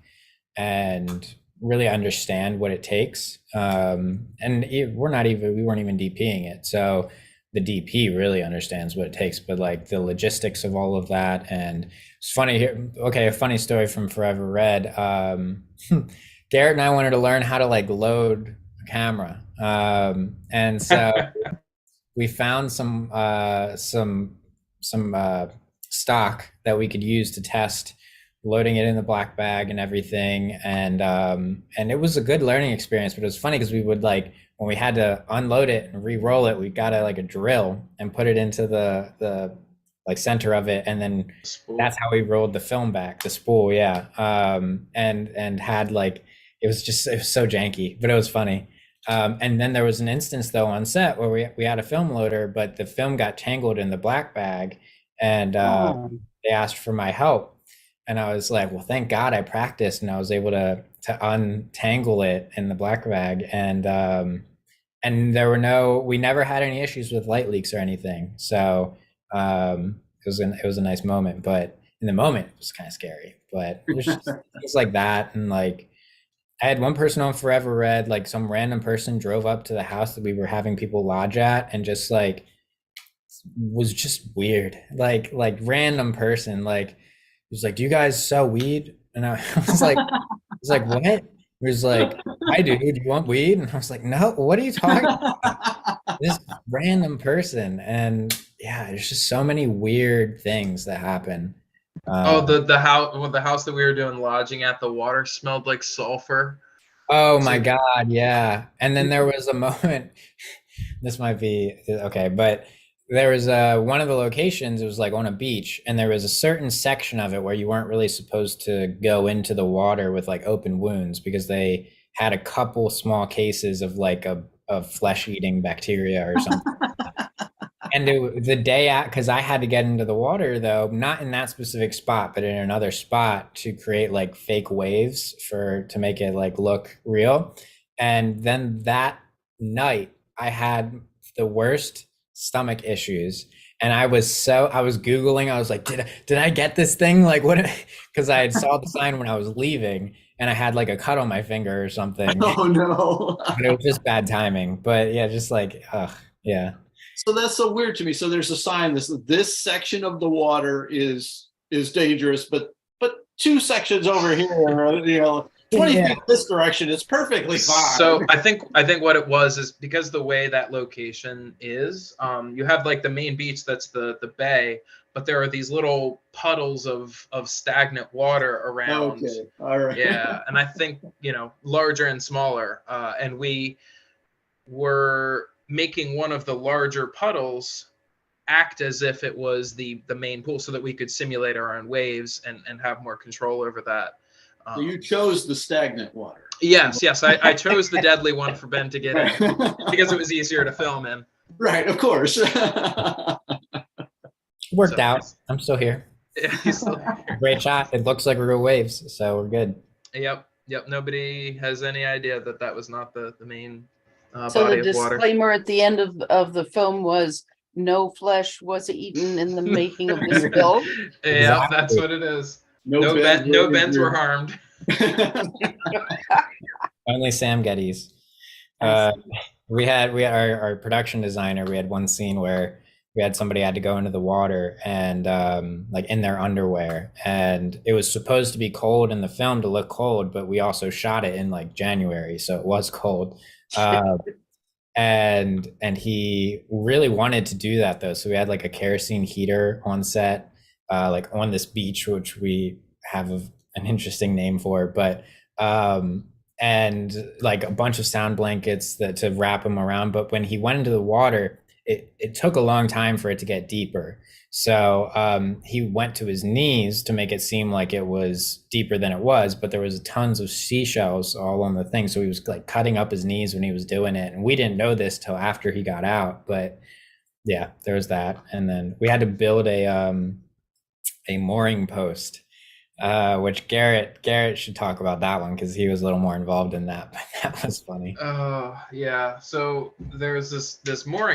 C: and really understand what it takes, and we weren't even DPing it. So the DP really understands what it takes, but like the logistics of all of that. And it's funny here. Okay. A funny story from Forever Red. Garrett and I wanted to learn how to like load a camera. And so we found some stock that we could use to test loading it in the black bag and everything, and it was a good learning experience. But it was funny because we would, like, when we had to unload it and re-roll it, we got a drill and put it into the like center of it, and then
F: Spool.
C: that's how we rolled the film back, the spool. Yeah. And had, like, it was so janky, but it was funny. And then there was an instance though on set where we had a film loader, but the film got tangled in the black bag, and
D: Oh.
C: they asked for my help. And I was like, well, thank God I practiced and I was able to untangle it in the black bag. And we never had any issues with light leaks or anything. So it was a nice moment, but in the moment it was kind of scary. But there's just things like that. And like, I had one person on Forever Red, like some random person drove up to the house that we were having people lodge at, and just like was just weird. Like random person, like, he was like, "Do you guys sell weed?" And I was like, "What?" He was like, "I do. Do you want weed?" And I was like, "No, what are you talking about?" This random person. And yeah, there's just so many weird things that happen.
F: Oh, the house that we were doing lodging at, the water smelled like sulfur.
C: Oh
F: It's
C: my
F: like,
C: God, yeah. And then there was a moment, this might be okay, but there was one of the locations, it was like on a beach, and there was a certain section of it where you weren't really supposed to go into the water with like open wounds, because they had a couple small cases of like a flesh-eating bacteria or something. And the day out, because I had to get into the water though, not in that specific spot, but in another spot to create like fake waves to make it like look real. And then that night, I had the worst stomach issues, and I was Googling. I was like, did I get this thing? Like, what? Because I had saw the sign when I was leaving, and I had like a cut on my finger or something.
B: Oh no.
C: But it was just bad timing. But yeah, just like, yeah.
B: So that's so weird to me. So there's a sign this section of the water is dangerous, but two sections over here, 20
C: Yeah.
B: feet this direction, it's perfectly fine.
F: so I think what it was is because the way that location is, you have like the main beach that's the bay, but there are these little puddles of stagnant water around.
B: Okay, all right.
F: Yeah, and I think larger and smaller, and we were making one of the larger puddles act as if it was the main pool, so that we could simulate our own waves and have more control over that.
B: So you chose the stagnant water.
F: Yes, I chose the deadly one for Ben to get in because it was easier to film in.
B: Right, of course.
C: Worked out. I'm still here.
F: Yeah, he's still here.
C: Great shot. It looks like real waves, so we're good.
F: Yep. Nobody has any idea that was not the main
D: So
F: body
D: the
F: of water.
D: disclaimer at the end of the film was no flesh was eaten in the making of this film.
F: Yeah,
C: Exactly.
F: that's what it is.
B: No
F: Bens were harmed.
C: Only Sam Geddes. We had our production designer. We had one scene where we had somebody had to go into the water and like in their underwear, and it was supposed to be cold in the film to look cold, but we also shot it in like January, so it was cold. And he really wanted to do that though, so we had like a kerosene heater on set, like on this beach, which we have an interesting name for, but and like a bunch of sound blankets to wrap him around. But when he went into the water, it took a long time for it to get deeper. So he went to his knees to make it seem like it was deeper than it was, but there was tons of seashells all on the thing. So he was like cutting up his knees when he was doing it. And we didn't know this till after he got out, but yeah, there was that. And then we had to build a mooring post, which Garrett should talk about that one, because he was a little more involved in that, but that was funny.
F: Oh, yeah. So there's this mooring